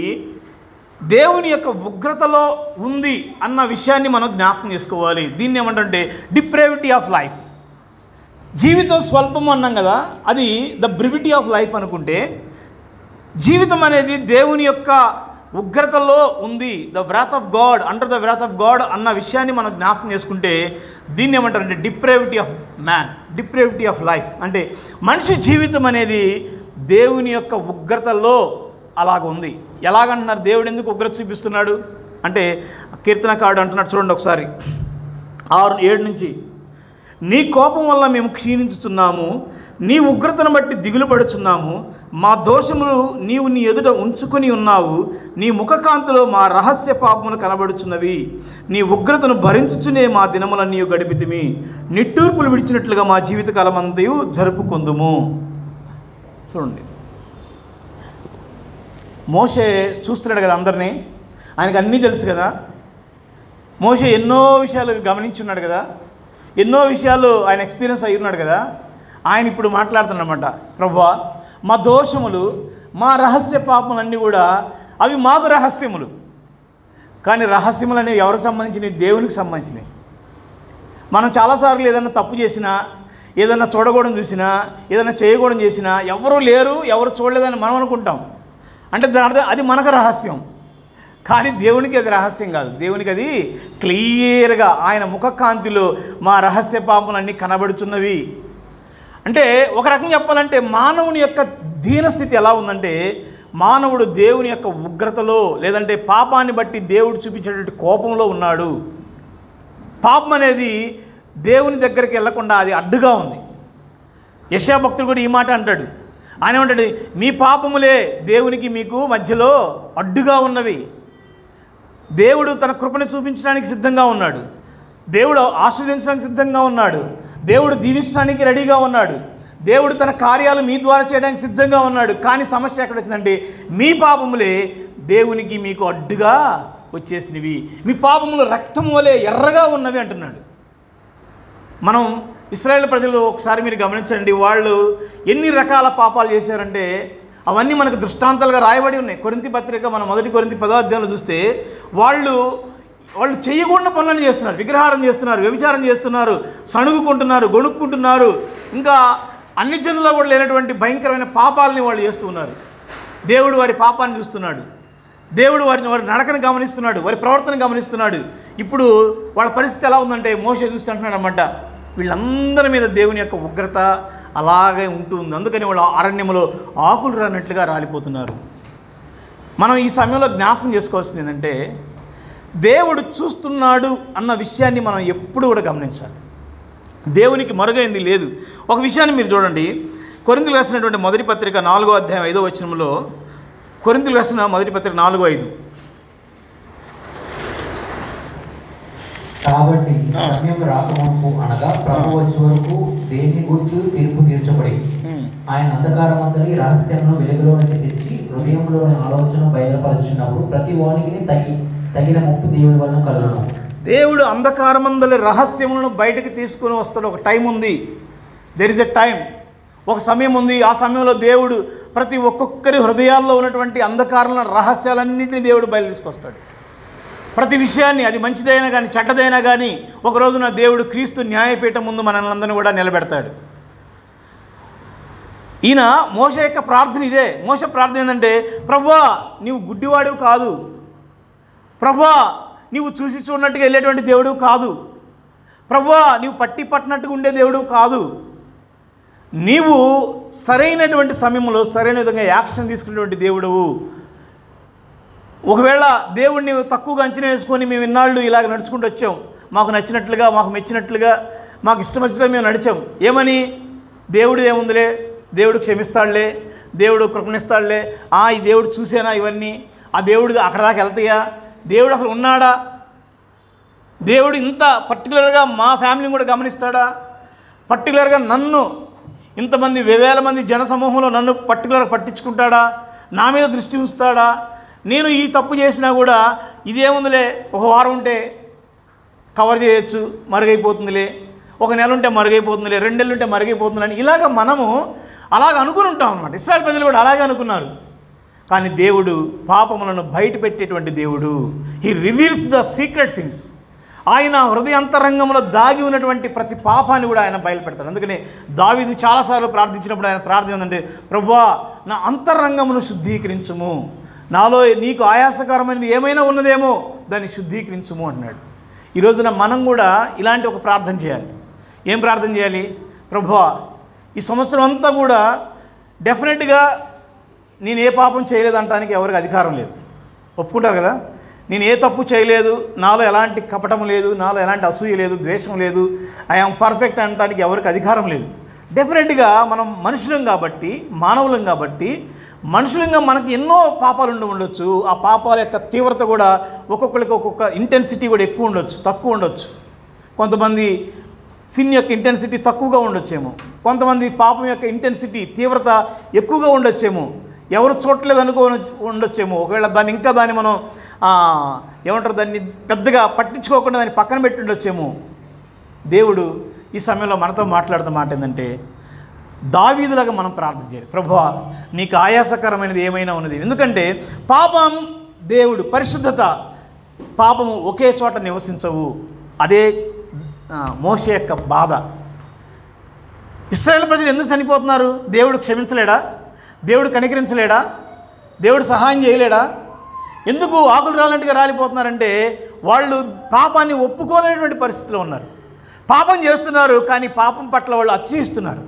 దేవుని యొక్క ఉగ్రతలో ఉంది అన్న విషయాన్ని మనం జ్ఞాపకం చేసుకోవాలి. దీన్ని ఏమంటే డిప్రేవిటీ ఆఫ్ లైఫ్. జీవితం స్వల్పము అన్నాం కదా, అది ద బ్రివిటీ ఆఫ్ లైఫ్ అనుకుంటే, జీవితం అనేది దేవుని యొక్క ఉగ్రతలో ఉంది, the wrath of God, under the wrath of God అన్న విషయాన్ని మనం జ్ఞాపకం చేసుకుంటే దీన్ని ఏమంటారంటే depravity of man, depravity of life. అంటే మనిషి జీవితం అనేది దేవుని యొక్క ఉగ్రతలో అలాగ ఉంది. ఎలాగంటున్నారు, దేవుడు ఎందుకు ఉగ్రత చూపిస్తున్నాడు అంటే, కీర్తనకారుడు అంటున్నాడు చూడండి ఒకసారి 6-7 నుంచి, నీ కోపం వల్ల మేము క్షీణించుచున్నాము, నీ ఉగ్రతను బట్టి దిగులు పడుచున్నాము, మా దోషములు నీవు నీ ఎదుట ఉంచుకొని ఉన్నావు, నీ ముఖకాంతిలో మా రహస్య పాపములు కనబడుచున్నవి, నీ ఉగ్రతను భరించుచునే మా దినములన్నీ గడిపితిమి, నిట్టూర్పులు విడిచినట్లుగా మా జీవితకాలమంతయు జరుపుకుందుము. చూడండి, మోషే చూస్తున్నాడు కదా అందరినీ, ఆయనకు అన్నీ తెలుసు కదా, మోషే ఎన్నో విషయాలు గమనించున్నాడు కదా. ఎన్నో విషయాలు ఆయన ఎక్స్పీరియన్స్ అయి ఉన్నాడు కదా. ఆయన ఇప్పుడు మాట్లాడుతున్నమాట, ప్రభువా మా దోషములు, మా రహస్య పాపములన్నీ కూడా అవి మాకు రహస్యములు. కానీ రహస్యములు అనేవి ఎవరికి సంబంధించినవి? దేవునికి సంబంధించినవి. మనం చాలాసార్లు ఏదైనా తప్పు చేసినా, ఏదైనా చూడకూడదు చూసినా, ఏదైనా చేయకూడదు చేసినా ఎవరు లేరు, ఎవరు చూడలేదని మనం అనుకుంటాం. అంటే దాని అర్థం అది మనకు రహస్యం. కానీ దేవునికి అది రహస్యం కాదు. దేవునికి అది క్లియర్గా ఆయన ముఖకాంతిలో మా రహస్య పాపములన్నీ కనబడుచున్నవి. అంటే ఒక రకంగా చెప్పాలంటే మానవుని యొక్క దీనస్థితి ఎలా ఉందంటే, మానవుడు దేవుని యొక్క ఉగ్రతలో లేదంటే పాపాన్ని బట్టి దేవుడు చూపించేటువంటి కోపంలో ఉన్నాడు. పాపం అనేది దేవుని దగ్గరికి వెళ్లకుండా అది అడ్డుగా ఉంది. యెషయా భక్తుడు కూడా ఈ మాట అంటాడు. ఆయన ఏమంటాడు, మీ పాపములే దేవునికి మీకు మధ్యలో అడ్డుగా ఉన్నవి. దేవుడు తన కృపను చూపించడానికి సిద్ధంగా ఉన్నాడు. దేవుడు ఆశీర్వదించడానికి సిద్ధంగా ఉన్నాడు. దేవుడు దీవించడానికి రెడీగా ఉన్నాడు. దేవుడు తన కార్యాలు మీ ద్వారా చేయడానికి సిద్ధంగా ఉన్నాడు. కానీ సమస్య ఎక్కడ వచ్చిందంటే, మీ పాపములే దేవునికి మీకు అడ్డుగా వచ్చేసినవి, మీ పాపములు రక్తం వలె ఎర్రగా ఉన్నవి అంటున్నాడు. మనం ఇశ్రాయేల్ ప్రజలు ఒకసారి మీరు గమనించండి, వాళ్ళు ఎన్ని రకాల పాపాలు చేశారంటే అవన్నీ మనకు దృష్టాంతాలుగా రాయబడి ఉన్నాయి. కొరింథీ పత్రిక మనం 1 కొరింథీ 10వ అధ్యాయంలో చూస్తే వాళ్ళు చేయకూడని పనులను చేస్తున్నారు. విగ్రహారం చేస్తున్నారు, వ్యభిచారం చేస్తున్నారు, సణుగుకుంటున్నారు, గొణుక్కుంటున్నారు, ఇంకా అన్ని జనుల్లో కూడా లేనటువంటి భయంకరమైన పాపాలని వాళ్ళు చేస్తూ ఉన్నారు. దేవుడు వారి పాపాన్ని చూస్తున్నాడు. దేవుడు వారి నడకను గమనిస్తున్నాడు, వారి ప్రవర్తన గమనిస్తున్నాడు. ఇప్పుడు వాళ్ళ పరిస్థితి ఎలా ఉందంటే, మోషే చూసి అంటున్నాడు అన్నమాట, వీళ్ళందరి మీద దేవుని యొక్క ఉగ్రత అలాగే ఉంటుంది. అందుకని వాళ్ళు అరణ్యంలో ఆకులు రానట్లుగా రాలిపోతున్నారు. మనం ఈ సమయంలో జ్ఞాపకం చేసుకోవాల్సింది ఏంటంటే, దేవుడు చూస్తున్నాడు అన్న విషయాన్ని మనం ఎప్పుడు కూడా గమనించాలి. దేవునికి మరుగైంది లేదు. ఒక విషయాన్ని మీరు చూడండి, కొరింథీయులకు రాసినటువంటి మొదటి పత్రిక 4వ అధ్యాయం 5వ వచనంలో, కొరింథీయులకు రాసిన మొదటి పత్రిక 4:5, కాబట్టి సమయం రాకముందు అనగా ప్రభు వచ్చే వరకు దేన్ని గురించి తీర్పు తీర్చబడి ఆయన అంధకారమంతని రహస్యంలో వెలుగులోనికి తెచ్చి హృదయంలోని ఆలోచన బయలుపరచినప్పుడు ప్రతి వానికి తగిన ముప్పు దేవుడి వలన కలుగును. దేవుడు అంధకారమందలి రహస్యములను బయటకు తీసుకుని వస్తాడు. ఒక టైం ఉంది, దెర్ ఇస్ ఎ టైం, ఒక సమయం ఉంది. ఆ సమయంలో దేవుడు ప్రతి ఒక్కొక్కరి హృదయాల్లో ఉన్నటువంటి అంధకారంలో రహస్యాలన్నింటినీ దేవుడు బయలు తీసుకొస్తాడు. ప్రతి విషయాన్ని, అది మంచిదైనా కానీ చెడ్డదైనా కానీ, ఒక రోజున దేవుడు క్రీస్తు న్యాయపీఠం ముందు మనల్ని కూడా నిలబెడతాడు. ఈయన మోషే యొక్క ప్రార్థన ఇదే. మోషే ప్రార్థన ఏంటంటే, ప్రభువా నీవు గుడ్డివాడివి కాదు, ప్రభువా నీవు చూసి చూడనట్టుగా వెళ్ళేటువంటి దేవుడు కాదు, ప్రభువా నీవు పట్టి పట్టినట్టుగా ఉండే దేవుడు కాదు, నీవు సరైనటువంటి సమయంలో సరైన విధంగా యాక్షన్ తీసుకునేటువంటి దేవుడువు. ఒకవేళ దేవుడిని తక్కువగా అంచనా వేసుకొని మేము ఇన్నాళ్ళు ఇలాగ నడుచుకుంటూ వచ్చాం, మాకు నచ్చినట్లుగా, మాకు మెచ్చినట్లుగా, మాకు ఇష్టం వచ్చినట్లుగా మేము నడిచాం. ఏమని? దేవుడు ఏముందిలే, దేవుడు క్షమిస్తాడులే, దేవుడు కృపణిస్తాడులే, ఈ దేవుడు చూసేనా ఇవన్నీ, ఆ దేవుడు అక్కడ దాకా వెళ్తాయా, దేవుడు అసలు ఉన్నాడా, దేవుడు ఇంత పర్టికులర్గా మా ఫ్యామిలీని కూడా గమనిస్తాడా, పర్టికులర్గా నన్ను ఇంతమంది వేల మంది జనసమూహంలో నన్ను పర్టికులర్గా పట్టించుకుంటాడా, నా మీద దృష్టి ఉంచుతాడా, నేను ఈ తప్పు చేసినా కూడా ఇదేముందిలే, ఒక వారం ఉంటే కవర్ చేయొచ్చు, మరుగైపోతుందిలే, ఒక నెల ఉంటే మరుగైపోతుందిలే, 2 నెలలు ఉంటే మరుగైపోతుందని ఇలాగ మనము అలాగ అనుకుని ఉంటాం అన్నమాట. ఇశ్రాయేలు ప్రజలు కూడా అలాగే అనుకున్నారు. కానీ దేవుడు పాపములను బయట పెట్టేటువంటి దేవుడు. He reveals the secret things. ఆయన హృదయాంతరంగంలో దాగి ఉన్నటువంటి ప్రతి పాపాన్ని కూడా ఆయన బయలుపెడతాడు. అందుకని దావీదు చాలాసార్లు ప్రార్థించినప్పుడు ఆయన ప్రార్థన ఏంటంటే, ప్రభువా నా అంతరంగమును శుద్ధీకరించుము, నాలో నీకు ఆయాసకరమైనది ఏమైనా ఉన్నదేమో దాన్ని శుద్ధీకరించుము అంటున్నాడు. ఈ రోజున మనం కూడా ఇలాంటి ఒక ప్రార్థన చేయాలి. ఏం ప్రార్థన చేయాలి? ప్రభువా ఈ సంవత్సరం అంతా కూడా డెఫినెట్గా నేను ఏ పాపం చేయలేదంటానికి ఎవరికి అధికారం లేదు. ఒప్పుకుంటారు కదా, నేను ఏ తప్పు చేయలేదు, నాలో ఎలాంటి కపటం లేదు, నాలో ఎలాంటి అసూయ లేదు, ద్వేషం లేదు, ఐఆమ్ పర్ఫెక్ట్ అనడానికి ఎవరికి అధికారం లేదు. డెఫినెట్గా మనం మనుషులం కాబట్టి, మానవులం కాబట్టి, మనుషులంగా మనకి ఎన్నో పాపాలు ఉండవచ్చు. ఆ పాపాల యొక్క తీవ్రత కూడా ఒక్కొక్కరికి ఒక్కొక్క ఇంటెన్సిటీ కూడా ఎక్కువ ఉండొచ్చు, తక్కువ ఉండొచ్చు. కొంతమంది సిన్ యొక్క ఇంటెన్సిటీ తక్కువగా ఉండొచ్చేమో, కొంతమంది పాపం యొక్క ఇంటెన్సిటీ తీవ్రత ఎక్కువగా ఉండొచ్చేమో, ఎవరు చూడలేదు ఉండొచ్చేమో. ఒకవేళ దాన్ని మనం ఏమంటారు, దాన్ని పెద్దగా పట్టించుకోకుండా దాన్ని పక్కన పెట్టి ఉండొచ్చేమో. దేవుడు ఈ సమయంలో మనతో మాట్లాడుతున్న మాట ఏంటంటే, దావీదులాగా మనం ప్రార్థన చేయాలి. ప్రభువా, నీకు ఆయాసకరమైనది ఏమైనా ఉన్నది. ఎందుకంటే పాపం, దేవుడు పరిశుద్ధత, పాపము ఒకే చోట నివసించవు. అదే మోషే యొక్క బాధ. ఇశ్రాయేల్ ప్రజలు ఎందుకు చనిపోతున్నారు? దేవుడు క్షమించలేడా? దేవుడు కనికరించలేడా? దేవుడు సహాయం చేయలేడా? ఎందుకు ఆకులు రాలంటిగా రాలిపోతున్నారంటే వాళ్ళు పాపాన్ని ఒప్పుకోలేనటువంటి పరిస్థితిలో ఉన్నారు. పాపం చేస్తున్నారు, కానీ పాపం పట్ల వాళ్ళు అతిశయిస్తున్నారు.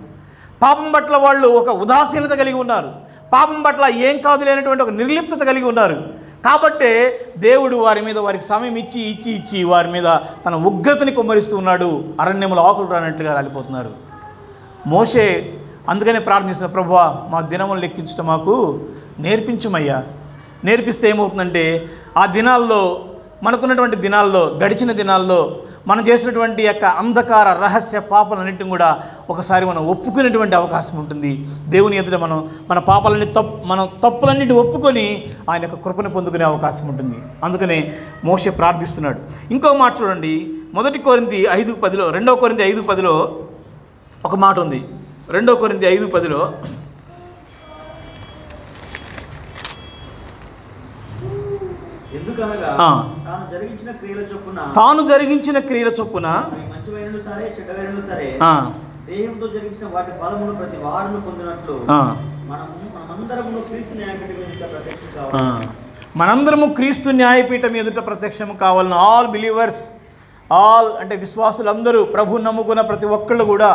పాపం పట్ల వాళ్ళు ఒక ఉదాసీనత కలిగి ఉన్నారు. పాపం పట్ల ఏం కాదు లేనటువంటి ఒక నిర్లిప్తత కలిగి ఉన్నారు. కాబట్టే దేవుడు వారి మీద వారికి సమయం ఇచ్చి వారి మీద తన ఉగ్రతని కుమ్మరిస్తూ ఉన్నాడు. అరణ్యంలో ఆకులు రానట్లుగా రాలిపోతున్నారు. మోషే అందుకనే ప్రార్థిస్తున్న, ప్రభువా, మా దినములు లెక్కించడం మాకు నేర్పించమయ్యా. నేర్పిస్తే ఏమవుతుందంటే ఆ దినాల్లో, మనకున్నటువంటి దినాల్లో, గడిచిన దినాల్లో మనం చేసినటువంటి యొక్క అంధకార రహస్య పాపాలన్నింటిని కూడా ఒకసారి మనం ఒప్పుకునేటువంటి అవకాశం ఉంటుంది. దేవుని ఎదుట మన పాపాలన్నీ మన తప్పులన్నింటినీ ఒప్పుకొని ఆయన యొక్క కృపను పొందుకునే అవకాశం ఉంటుంది. అందుకనే మోషే ప్రార్థిస్తున్నాడు. ఇంకో మాట చూడండి, 1 కొరింథీ 5:10, 2 కొరింథీ 5:10 ఒక మాట ఉంది. 2 కొరింథీ 5:10 ఎందుకనగా తాను జరిగించిన క్రియల చొప్పున మంచివైనను సరే చెడ్డవైనను సరే దేహంతో జరిగించిన వాటి ఫలమును ప్రతి వాడును పొందినట్లు మనందరము క్రీస్తు న్యాయపీఠం ఎదుట ప్రత్యక్షం కావాలని ఆల్ బిలీవర్స్, ఆల్ అంటే విశ్వాసులందరూ, ప్రభు నమ్ముకున్న ప్రతి ఒక్కళ్ళు కూడా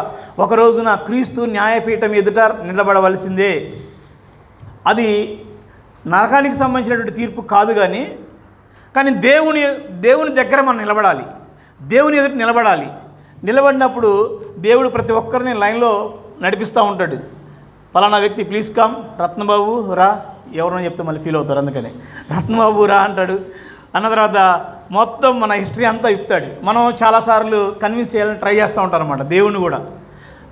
ఒక రోజున క్రీస్తు న్యాయపీఠం ఎదుట నిలబడవలసిందే. అది నరకానికి సంబంధించినటువంటి తీర్పు కాదు, కానీ దేవుని దగ్గర మనం నిలబడాలి. దేవుని ఎదుట నిలబడాలి. నిలబడినప్పుడు దేవుడు ప్రతి ఒక్కరిని లైన్లో నడిపిస్తూ ఉంటాడు. పలానా వ్యక్తి ప్లీజ్ కమ్, రత్నబాబు రా, ఎవరైనా చెప్తే మళ్ళీ ఫీల్ అవుతారు, అందుకని రత్నబాబు రా అంటాడు. అన్న తర్వాత మొత్తం మన హిస్టరీ అంతా చెప్తాడు. మనం చాలాసార్లు కన్విన్స్ చేయాలని ట్రై చేస్తూ ఉంటారు అన్నమాట దేవుని కూడా.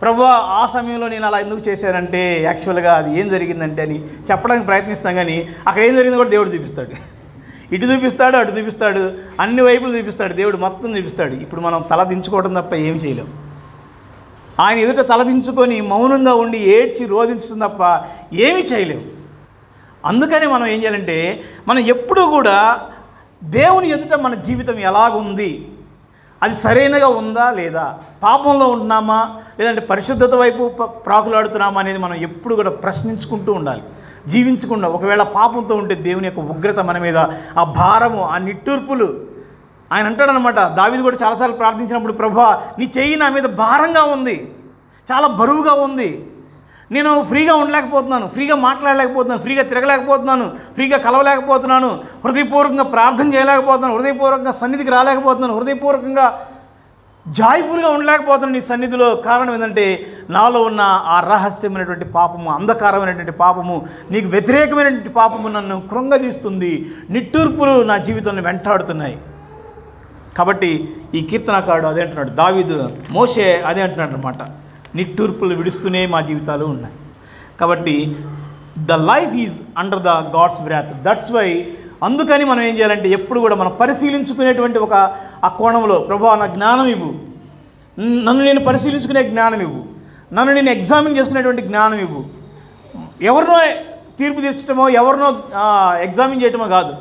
ప్రభువా, ఆ సమయంలో నేను అలా ఎందుకు చేశానంటే యాక్చువల్గా అది ఏం జరిగిందంటే అని చెప్పడానికి ప్రయత్నిస్తాం, కానీ అక్కడ ఏం జరిగిందో కూడా దేవుడు చూపిస్తాడు. ఇటు చూపిస్తాడు, అటు చూపిస్తాడు, అన్ని వైపులు చూపిస్తాడు. దేవుడు మొత్తం చూపిస్తాడు. ఇప్పుడు మనం తల దించుకోవడం తప్ప ఏం చేయలేం. ఆయన ఎదుట తలదించుకొని మౌనంగా ఉండి ఏడ్చి రోధించడం తప్ప ఏమీ చేయలేము. అందుకని మనం ఏం చేయాలంటే, మనం ఎప్పుడూ కూడా దేవుని ఎదుట మన జీవితం ఎలాగుంది, అది సరైనగా ఉందా లేదా, పాపంలో ఉంటున్నామా లేదంటే పరిశుద్ధత వైపు ప్రాకులాడుతున్నామా అనేది మనం ఎప్పుడు కూడా ప్రశ్నించుకుంటూ ఉండాలి, జీవించకుండా. ఒకవేళ పాపంతో ఉంటే దేవుని యొక్క ఉగ్రత మన మీద, ఆ భారము, ఆ నిట్టూర్పులు. ఆయన అంటాడనమాట, దావీదు కూడా చాలాసార్లు ప్రార్థించినప్పుడు, ప్రభువా, నీ చెయ్యి నా మీద భారంగా ఉంది, చాలా బరువుగా ఉంది, నేను ఫ్రీగా ఉండలేకపోతున్నాను, ఫ్రీగా మాట్లాడలేకపోతున్నాను, ఫ్రీగా తిరగలేకపోతున్నాను, ఫ్రీగా కలవలేకపోతున్నాను, హృదయపూర్వకంగా ప్రార్థన చేయలేకపోతున్నాను, హృదయపూర్వకంగా సన్నిధికి రాలేకపోతున్నాను, హృదయపూర్వకంగా జాయ్ఫుల్గా ఉండలేకపోతున్నాను నీ సన్నిధిలో. కారణం ఏంటంటే నాలో ఉన్న ఆ రహస్యమైనటువంటి పాపము, అంధకారమైనటువంటి పాపము, నీకు వ్యతిరేకమైనటువంటి పాపము నన్ను కృంగదీస్తుంది, నిట్టూర్పులు నా జీవితాన్ని వెంటాడుతున్నాయి. కాబట్టి ఈ కీర్తనకారుడు అదే అంటున్నాడు, దావీదు, మోషే అదే అంటున్నాడు అనమాట, నిట్టూర్పులు విడుస్తూనే మా జీవితాలు ఉన్నాయి. కాబట్టి the life is under the God's wrath. That's why, అందుకని మనం ఏం చేయాలంటే ఎప్పుడు కూడా మనం పరిశీలించుకునేటువంటి ఒక ఆ కోణంలో, ప్రభువా నా జ్ఞానం ఇవ్వు, నన్ను నేను పరిశీలించుకునే జ్ఞానం ఇవ్వు, నన్ను నేను ఎగ్జామిన్ చేసుకునేటువంటి జ్ఞానం ఇవ్వు. ఎవరినో తీర్పు తీర్చడమో, ఎవరినో ఎగ్జామిన్ చేయటమో కాదు,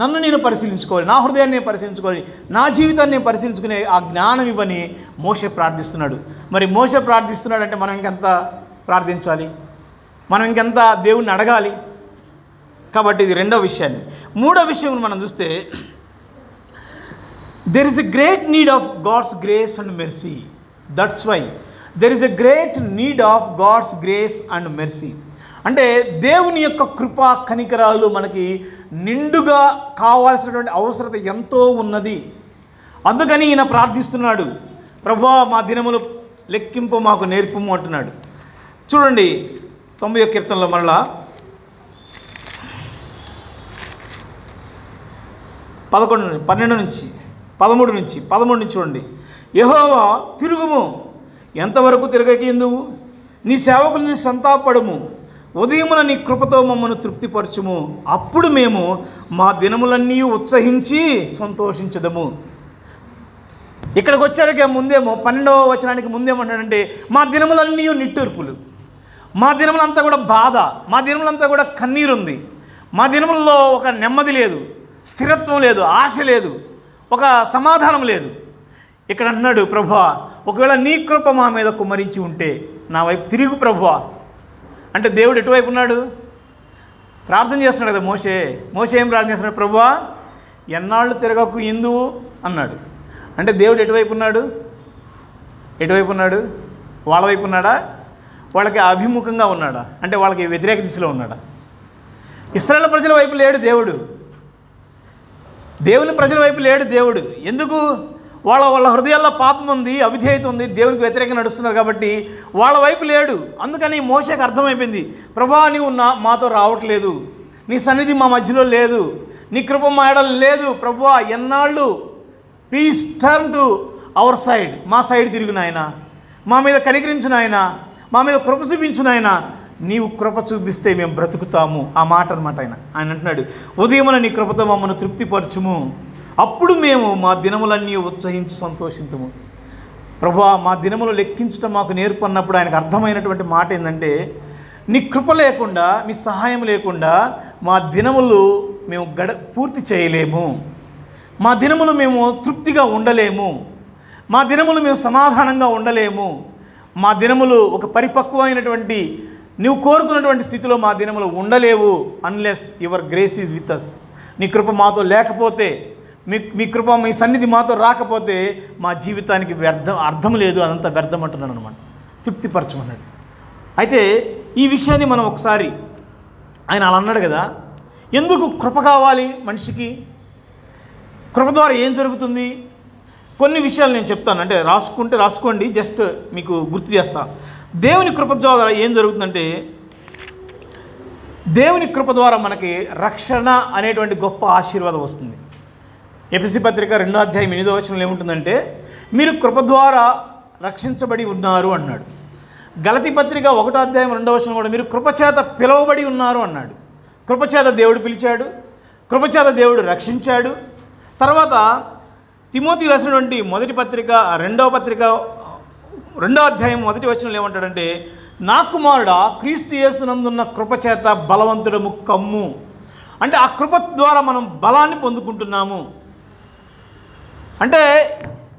నన్ను నేను పరిశీలించుకోవాలి, నా హృదయాన్ని నేను పరిశీలించుకోవాలి, నా జీవితాన్ని నేను పరిశీలించుకునే ఆ జ్ఞానం ఇవ్వని మోషే ప్రార్థిస్తున్నాడు. మరి మోషే ప్రార్థిస్తున్నాడు అంటే మనం ఇంకెంత ప్రార్థించాలి, మనం ఇంకెంత దేవుణ్ణి అడగాలి. కాబట్టి ఇది రెండో విషయాన్ని. మూడో విషయం మనం చూస్తే, there is a great need of God's grace and mercy. That's why there is a great need of God's grace and mercy. అంటే దేవుని యొక్క కృపా కనికరాలు మనకి నిండుగా కావాల్సినటువంటి అవసరత ఎంతో ఉన్నది. అందుకని ఈయన ప్రార్థిస్తున్నాడు, ప్రభువా మా దినములు లెక్కింపు మాకు నేర్పము అంటున్నాడు. చూడండి 90వ కీర్తనలో మరలా 12 నుంచి 13 నుంచి చూడండి. యెహోవా తిరుగుము, ఎంతవరకు తిరగకెందువు, నీ సేవకుల్ని సంతాపడము, ఉదయమున నీ కృపతో మమ్మను తృప్తిపరచుము, అప్పుడు మేము మా దినములన్నీ ఉత్సహించి సంతోషించదము. ఇక్కడికి వచ్చాక ముందేమో 12వ వచనానికి ముందేమంటాడంటే మా దినములన్నీ నిట్టూర్పులు, మా దినములంతా కూడా బాధ, మా దినములంతా కూడా కన్నీరు ఉంది, మా దినములలో ఒక నెమ్మది లేదు, స్థిరత్వం లేదు, ఆశ లేదు, ఒక సమాధానం లేదు. ఇక్కడ అన్నాడు ప్రభువా, ఒకవేళ నీ కృప మా మీద కుమ్మరించి ఉంటే నా వైపు తిరుగు ప్రభువా. అంటే దేవుడు ఎటువైపు ఉన్నాడు? ప్రార్థన చేస్తున్నాడు కదా మోషే ఏం ప్రార్థన చేస్తున్నాడు? ప్రభువా ఎన్నాళ్ళు తిరగకు ఎందువు అన్నాడు. అంటే దేవుడు ఎటువైపు ఉన్నాడు? ఎటువైపు ఉన్నాడు? వాళ్ళ వైపు ఉన్నాడా? వాళ్ళకి అభిముఖంగా ఉన్నాడా? అంటే వాళ్ళకి వ్యతిరేక దిశలో ఉన్నాడా? ఇశ్రాయేలు ప్రజల వైపు లేడు దేవుడు, దేవుని ప్రజల వైపు లేడు దేవుడు. ఎందుకు? వాళ్ళ హృదయాల్లో పాపం ఉంది, అవిధేయత ఉంది, దేవునికి వ్యతిరేకంగా నడుస్తున్నారు కాబట్టి వాళ్ళ వైపు లేడు. అందుకని మోషేకి అర్థమైపోయింది, ప్రభువా నీవు మాతో రావట్లేదు, నీ సన్నిధి మా మధ్యలో లేదు, నీ కృప మా ఎడల లేదు. ప్రభువా ఎన్నాళ్ళు, please turn to our side, మా సైడ్ తిరిగిన ఆయన, మా మీద కనికరించిన ఆయన, మా మీద కృప చూపించిన ఆయన, నీవు కృప చూపిస్తే మేము బ్రతుకుతాము. ఆ మాట అనమాట. ఆయన అంటున్నాడు, ఉదయమున నీ కృపతో మమ్మల్ని తృప్తిపరచుము, అప్పుడు మేము మా దినములన్నీ ఉత్సహించి సంతోషించము. ప్రభువా మా దినములు లెక్కించడం మాకు నేర్పు అన్నప్పుడు ఆయనకు అర్థమైనటువంటి మాట ఏంటంటే, నీ కృప లేకుండా, నీ సహాయం లేకుండా మా దినములు మేము పూర్తి చేయలేము, మా దినములు మేము తృప్తిగా ఉండలేము, మా దినములు మేము సమాధానంగా ఉండలేము, మా దినములు ఒక పరిపక్వమైనటువంటి నువ్వు కోరుకున్నటువంటి స్థితిలో మా దినములు ఉండలేవు. Unless your grace is with us. నీ కృప మాతో లేకపోతే, మీ కృప మీ సన్నిధి మాతో రాకపోతే మా జీవితానికి అర్థం లేదు, అదంతా వ్యర్థం అంటున్నాను అనమాట. తృప్తిపరచమన్నాడు. అయితే ఈ విషయాన్ని మనం ఒకసారి, ఆయన అలా అన్నాడు కదా, ఎందుకు కృప కావాలి మనిషికి? కృప ద్వారా ఏం జరుగుతుంది? కొన్ని విషయాలు నేను చెప్తాను, అంటే రాసుకోండి, జస్ట్ మీకు గుర్తు చేస్తా. దేవుని కృప ద్వారా ఏం జరుగుతుందంటే, దేవుని కృప ద్వారా మనకి రక్షణ అనేటువంటి గొప్ప ఆశీర్వాదం వస్తుంది. ఎఫెసీ పత్రిక 2వ అధ్యాయం 8వ వచనంలో ఏముంటుందంటే, మీరు కృప ద్వారా రక్షించబడి ఉన్నారు అన్నాడు. గలతీ పత్రిక 1వ అధ్యాయం 2వ వచనం కూడా మీరు కృపచేత పిలువబడి ఉన్నారు అన్నాడు. కృపచేత దేవుడు పిలిచాడు, కృపచేత దేవుడు రక్షించాడు. తర్వాత తిమోతి రాసినటువంటి మొదటి పత్రిక 2వ అధ్యాయం 1వ వచనంలో ఏమంటాడంటే, నా కుమారుడా క్రీస్తు యేసునందున్న కృపచేత బలవంతుడము కమ్ము. అంటే ఆ కృప ద్వారా మనం బలాన్ని పొందుకుంటున్నాము. అంటే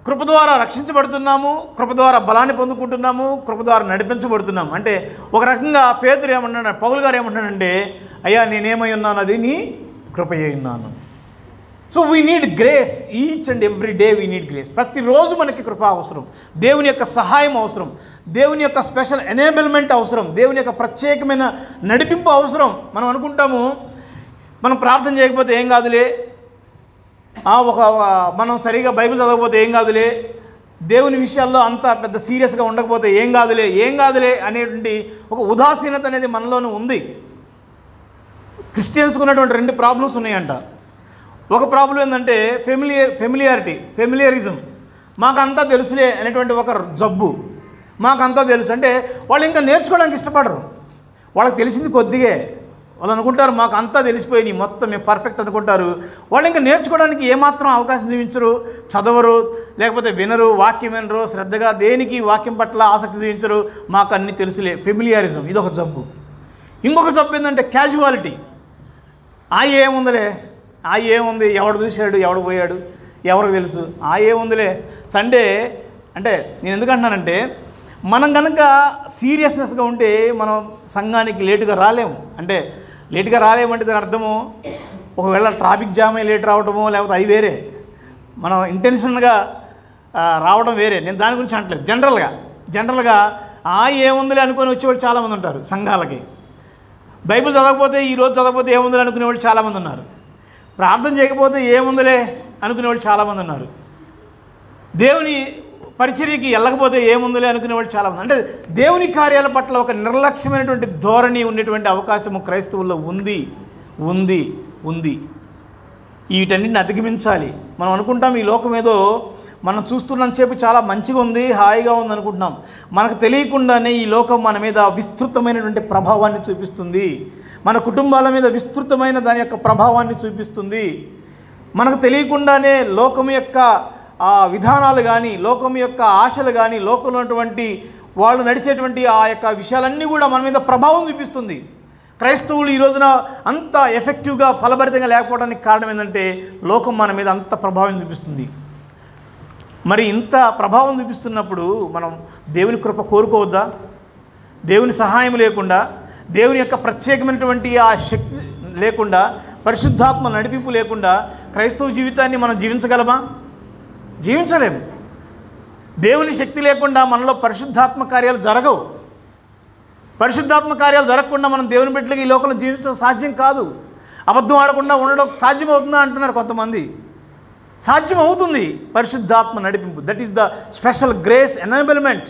కృప ద్వారా రక్షించబడుతున్నాము, కృప ద్వారా బలాన్ని పొందుకుంటున్నాము, కృప ద్వారా నడిపించబడుతున్నాము. అంటే ఒక రకంగా పేతురు ఏమన్నాడు, పౌలు గారు ఏమంటాడంటే, అయ్యా నేనేమై ఉన్నాను, అది నీ కృపయే ఉన్నాను. So we need grace, each and every day we need grace. ప్రతిరోజు మనకి కృప అవసరం, దేవుని యొక్క సహాయం అవసరం, దేవుని యొక్క స్పెషల్ ఎనేబుల్మెంట్ అవసరం, దేవుని యొక్క ప్రత్యేకమైన నడిపింపు అవసరం. మనం అనుకుంటాము, మనం ప్రార్థన చేయకపోతే ఏం కాదులే, మనం సరిగా బైబిల్ చదవకపోతే ఏం కాదులే, దేవుని విషయాల్లో అంత పెద్ద సీరియస్గా ఉండకపోతే ఏం కాదులే అనేటువంటి ఒక ఉదాసీనత అనేది మనలోనూ ఉంది. క్రిస్టియన్స్కి ఉన్నటువంటి 2 ప్రాబ్లమ్స్ ఉన్నాయంట. ఒక ప్రాబ్లం ఏంటంటే ఫెమిలియరిజం. మాకంతా తెలుసులే అనేటువంటి ఒక జబ్బు. మాకంతా తెలుసు అంటే వాళ్ళు ఇంకా నేర్చుకోవడానికి ఇష్టపడరు. వాళ్ళకి తెలిసింది కొద్దిగే. వాళ్ళు అనుకుంటారు మాకు అంతా తెలిసిపోయి మొత్తం మేము పర్ఫెక్ట్ అనుకుంటారు. వాళ్ళు ఇంకా నేర్చుకోవడానికి ఏమాత్రం అవకాశం చూపించరు, చదవరు, లేకపోతే వినరు, వాక్యం వినరు, శ్రద్ధగా దేనికి వాక్యం పట్ల ఆసక్తి చూపించరు. మాకు అన్నీ తెలుసులే, ఫెమిలియరిజం, ఇదొక జబ్బు. ఇంకొక జబ్బు ఏంటంటే క్యాజువాలిటీ. ఏముంది, ఎవడు చూశాడు, ఎవడు పోయాడు, ఎవరికి తెలుసు, ఏముందిలే. సండే అంటే నేను ఎందుకంటున్నానంటే, మనం కనుక సీరియస్నెస్గా ఉంటే మనం సంఘానికి లేటుగా రాలేము. అంటే లేటుగా రాలేమంటే దాని అర్థము, ఒకవేళ ట్రాఫిక్ జామ్ అయ్యి లేట్ రావడమో లేకపోతే అవి వేరే, మనం ఇంటెన్షన్గా రావడం వేరే. నేను దాని గురించి అంటలేదు. జనరల్గా ఏముందిలే అనుకొని వచ్చేవాళ్ళు చాలామంది ఉంటారు సంఘాలకి. బైబిల్ చదవకపోతే, ఈరోజు చదవకపోతే ఏముందిలే అనుకునేవాళ్ళు చాలామంది ఉన్నారు. ప్రార్థన చేయకపోతే ఏముందిలే అనుకునేవాళ్ళు చాలామంది ఉన్నారు. దేవుని పరిచర్యకి వెళ్ళకపోతే ఏముందిలే అనుకునేవాళ్ళు చాలామంది. అంటే దేవుని కార్యాల పట్ల ఒక నిర్లక్ష్యమైనటువంటి ధోరణి ఉండేటువంటి అవకాశము క్రైస్తవుల్లో ఉంది. వీటన్నిటిని అధిగమించాలి. మనం అనుకుంటాం ఈ లోకం ఏదో మనం చూస్తున్నంతసేపు చాలా మంచిగా ఉంది, హాయిగా ఉంది అనుకుంటున్నాం. మనకు తెలియకుండానే ఈ లోకం మన మీద విస్తృతమైనటువంటి ప్రభావాన్ని చూపిస్తుంది. మన కుటుంబాల మీద విస్తృతమైన దాని యొక్క ప్రభావాన్ని చూపిస్తుంది. మనకు తెలియకుండానే లోకం యొక్క ఆ విధానాలు కానీ, లోకం యొక్క ఆశలు కానీ, లోకంలో ఉన్నటువంటి వాళ్ళు నడిచేటువంటి ఆ యొక్క విషయాలన్నీ కూడా మన మీద ప్రభావం చూపిస్తుంది. క్రైస్తవులు ఈ రోజున అంత ఎఫెక్టివ్గా ఫలభరితంగా లేకపోవడానికి కారణం ఏంటంటే లోకం మన మీద అంత ప్రభావం చూపిస్తుంది. మరి ఇంత ప్రభావం చూపిస్తున్నప్పుడు మనం దేవుని కృప కోరుకోవద్దా? దేవుని సహాయం లేకుండా, దేవుని యొక్క ప్రత్యేకమైనటువంటి ఆ శక్తి లేకుండా, పరిశుద్ధాత్మ నడిపింపు లేకుండా క్రైస్తవ జీవితాన్ని మనం జీవించగలమా? జీవించలేము. దేవుని శక్తి లేకుండా మనలో పరిశుద్ధాత్మ కార్యాలు జరగవు. పరిశుద్ధాత్మ కార్యాలు జరగకుండా మనం దేవుని బిడ్డలకి ఈ లోకంలో జీవించడం సాధ్యం కాదు. అబద్ధం ఆడకుండా ఉండడం సాధ్యమవుతుందా అంటున్నారు కొంతమంది. సాధ్యం అవుతుంది పరిశుద్ధాత్మ నడిపింపు. That is the special grace enablement.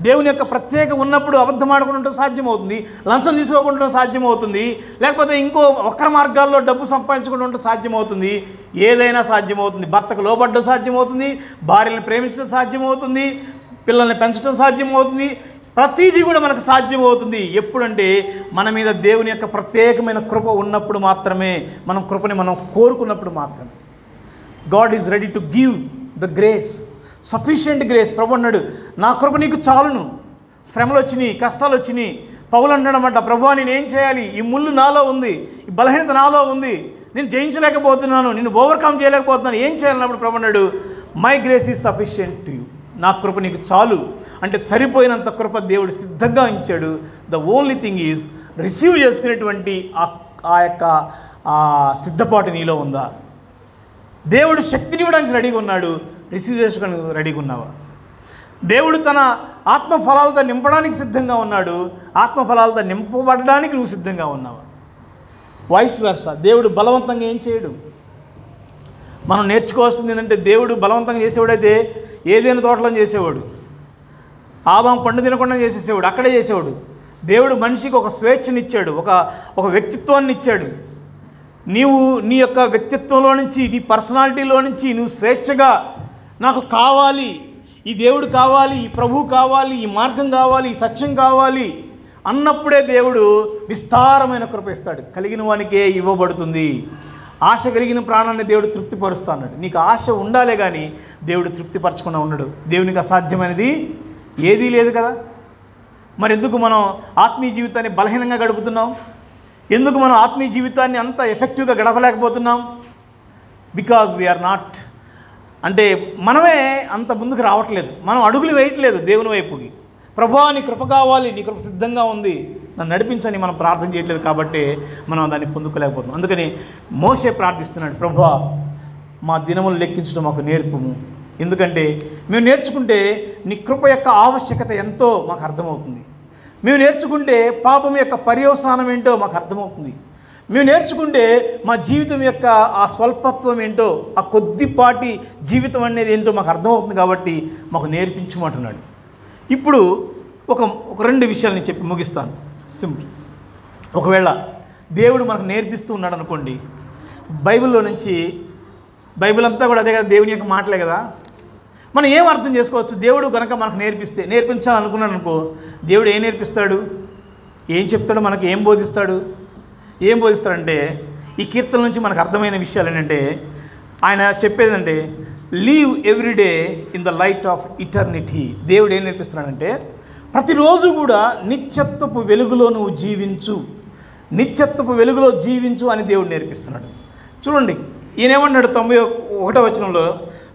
దేవుని యొక్క ప్రత్యేక ఉన్నప్పుడు అబద్ధం ఆడకుండా ఉండడం సాధ్యమవుతుంది, లంచం తీసుకోకుండా ఉండడం సాధ్యమవుతుంది, లేకపోతే ఇంకో వక్ర మార్గాల్లో డబ్బు సంపాదించకుండా ఉండడం సాధ్యమవుతుంది. ఏదైనా సాధ్యమవుతుంది. భర్తకు లోబడ్డం సాధ్యమవుతుంది, భార్యలను ప్రేమించడం సాధ్యమవుతుంది, పిల్లల్ని పెంచడం సాధ్యమవుతుంది. ప్రతిదీ కూడా మనకు సాధ్యమవుతుంది. ఎప్పుడంటే మన మీద దేవుని యొక్క ప్రత్యేకమైన కృప ఉన్నప్పుడు మాత్రమే, మనం కృపని మనం కోరుకున్నప్పుడు మాత్రమే. God is ready to give the grace, sufficient grace. ప్రభు అన్నాడు, నా కృప నీకు చాలును. శ్రమలు వచ్చినాయి, కష్టాలు వచ్చినాయి. పౌలు అన్నాడన్నమాట, ప్రభువా నేనేం చేయాలి? ఈ ముళ్ళు నాలో ఉంది, ఈ బలహీనత నాలో ఉంది, నేను జయించలేకపోతున్నాను, నేను ఓవర్కమ్ చేయలేకపోతున్నాను, ఏం చేయాలన్నప్పుడు ప్రభు అన్నాడు, my grace is sufficient to you. నా కృప నీకు చాలు. అంటే సరిపోయినంత కృప దేవుడు సిద్ధంగా ఉంచాడు. The only thing is receive చేసుకునేటువంటి ఆ యొక్క సిద్ధపాటు నీలో ఉందా? దేవుడు శక్తిని ఇవ్వడానికి రెడీగా ఉన్నాడు, రిసీవ్ చేసుకోవడానికి రెడీగా ఉన్నావా? దేవుడు తన ఆత్మఫలాలతో నింపడానికి సిద్ధంగా ఉన్నాడు, ఆత్మఫలాలతో నింపబడడానికి నువ్వు సిద్ధంగా ఉన్నావా? Vice versa. దేవుడు బలవంతంగా ఏం చేయడు. మనం నేర్చుకోవాల్సింది ఏంటంటే, దేవుడు బలవంతంగా చేసేవాడైతే ఏదైనా తోటలో చేసేవాడు, ఆదాము పండు తినకుండా చేసేసేవాడు, అక్కడే చేసేవాడు. దేవుడు మనిషికి ఒక స్వేచ్ఛనిచ్చాడు, ఒక వ్యక్తిత్వాన్ని ఇచ్చాడు. నీవు నీ యొక్క వ్యక్తిత్వంలో నుంచి, నీ పర్సనాలిటీలో నుంచి నువ్వు స్వేచ్ఛగా నాకు కావాలి, ఈ దేవుడు కావాలి, ఈ ప్రభువు కావాలి, ఈ మార్గం కావాలి, ఈ సత్యం కావాలి అన్నప్పుడే దేవుడు విస్తారమైన కృప ఇస్తాడు. కలిగిన వానికే ఇవ్వబడుతుంది. ఆశ కలిగిన ప్రాణాన్ని దేవుడు తృప్తిపరుస్తా అన్నాడు. నీకు ఆశ ఉండాలే కానీ దేవుడు తృప్తిపరచకుండా ఉండడు. దేవునికి అసాధ్యమైనది ఏదీ లేదు కదా. మరి ఎందుకు మనం ఆత్మీయ జీవితాన్ని బలహీనంగా గడుపుతున్నాం? ఎందుకు మనం ఆత్మీయ జీవితాన్ని అంత ఎఫెక్టివ్గా గడపలేకపోతున్నాం? బికాజ్ వీఆర్ నాట్, అంటే మనమే అంత ముందుకు రావట్లేదు, మనం అడుగులు వేయట్లేదు దేవుని వైపుకి. ప్రభువా నీ కృప కావాలి, నీ కృప సిద్ధంగా ఉంది, నన్ను నడిపించని మనం ప్రార్థన చేయట్లేదు కాబట్టి మనం దాన్ని పొందుకోలేకపోతున్నాం. అందుకని మోషే ప్రార్థిస్తున్నాడు, ప్రభువా మా దినములు లెక్కించడం మాకు నేర్పుము. ఎందుకంటే మేము నేర్చుకుంటే నీ కృప యొక్క ఆవశ్యకత ఎంతో మాకు అర్థమవుతుంది. మేము నేర్చుకుంటే పాపం యొక్క పర్యవసానం ఏంటో మాకు అర్థమవుతుంది. మేము నేర్చుకుంటే మా జీవితం యొక్క ఆ స్వల్పత్వం ఏంటో, ఆ కొద్దిపాటి జీవితం అనేది ఏంటో మాకు అర్థమవుతుంది. కాబట్టి మాకు నేర్పించమంటున్నాడు. ఇప్పుడు ఒక రెండు విషయాలు నేను చెప్పి ముగిస్తాను. సింపుల్. ఒకవేళ దేవుడు మనకు నేర్పిస్తూ ఉన్నాడు అనుకోండి, బైబిల్లో నుంచి, బైబిల్ అంతా కూడా అదే కదా, దేవుని యొక్క మాటలే కదా. మనం ఏం అర్థం చేసుకోవచ్చు? దేవుడు కనుక మనకు నేర్పించాలనుకున్నాను అనుకో, దేవుడు ఏం నేర్పిస్తాడు, ఏం చెప్తాడు, మనకు ఏం బోధిస్తాడంటే ఈ కీర్తన నుంచి మనకు అర్థమైన విషయాలు ఏంటంటే, ఆయన చెప్పేదంటే live every day in the light of eternity. దేవుడు ఏం నేర్పిస్తున్నాడంటే ప్రతిరోజు కూడా నిత్యత్వపు వెలుగులో నువ్వు జీవించు, నిత్యత్వపు వెలుగులో జీవించు అని దేవుడు నేర్పిస్తున్నాడు. చూడండి, ఈయనేమన్నాడు 91వ వచనంలో,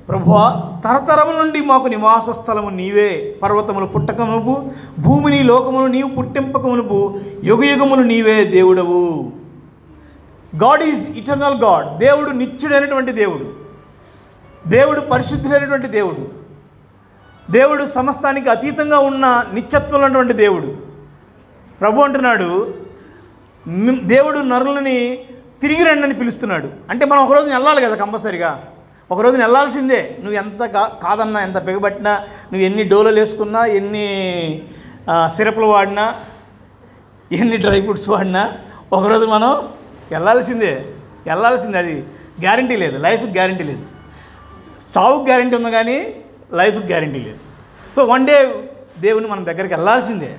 ప్రభువా తరతరముల నుండి మాకు నివాస స్థలము నీవే, పర్వతములు పుట్టక మునుపు, భూమిని లోకమును నీవు పుట్టింపక మునుపు, యుగయుగములు నీవే దేవుడవు. God is eternal God. దేవుడు నిత్యుడైనటువంటి దేవుడు, దేవుడు పరిశుద్ధుడైనటువంటి దేవుడు, దేవుడు సమస్తానికి అతీతంగా ఉన్న నిత్యత్వం ఉన్నటువంటి దేవుడు. ప్రభు అంటున్నాడు, దేవుడు నరులని తిరిగి రండి అని పిలుస్తున్నాడు. అంటే మనం ఒకరోజు వెళ్ళాలి కదా, కంపల్సరిగా ఒకరోజు వెళ్ళాల్సిందే. నువ్వు ఎంత కాదన్నా, ఎంత బిగబట్టినా, నువ్వు ఎన్ని డోలలు వేసుకున్నా, ఎన్ని సిరప్లు వాడినా, ఎన్ని డ్రై ఫ్రూట్స్ వాడినా ఒకరోజు మనం వెళ్ళాల్సిందే. అది గ్యారంటీ లేదు, లైఫ్కి గ్యారంటీ లేదు. చావుకి గ్యారంటీ ఉంది కానీ లైఫ్కి గ్యారంటీ లేదు. సో వన్ డే దేవుని మన దగ్గరికి వెళ్ళాల్సిందే.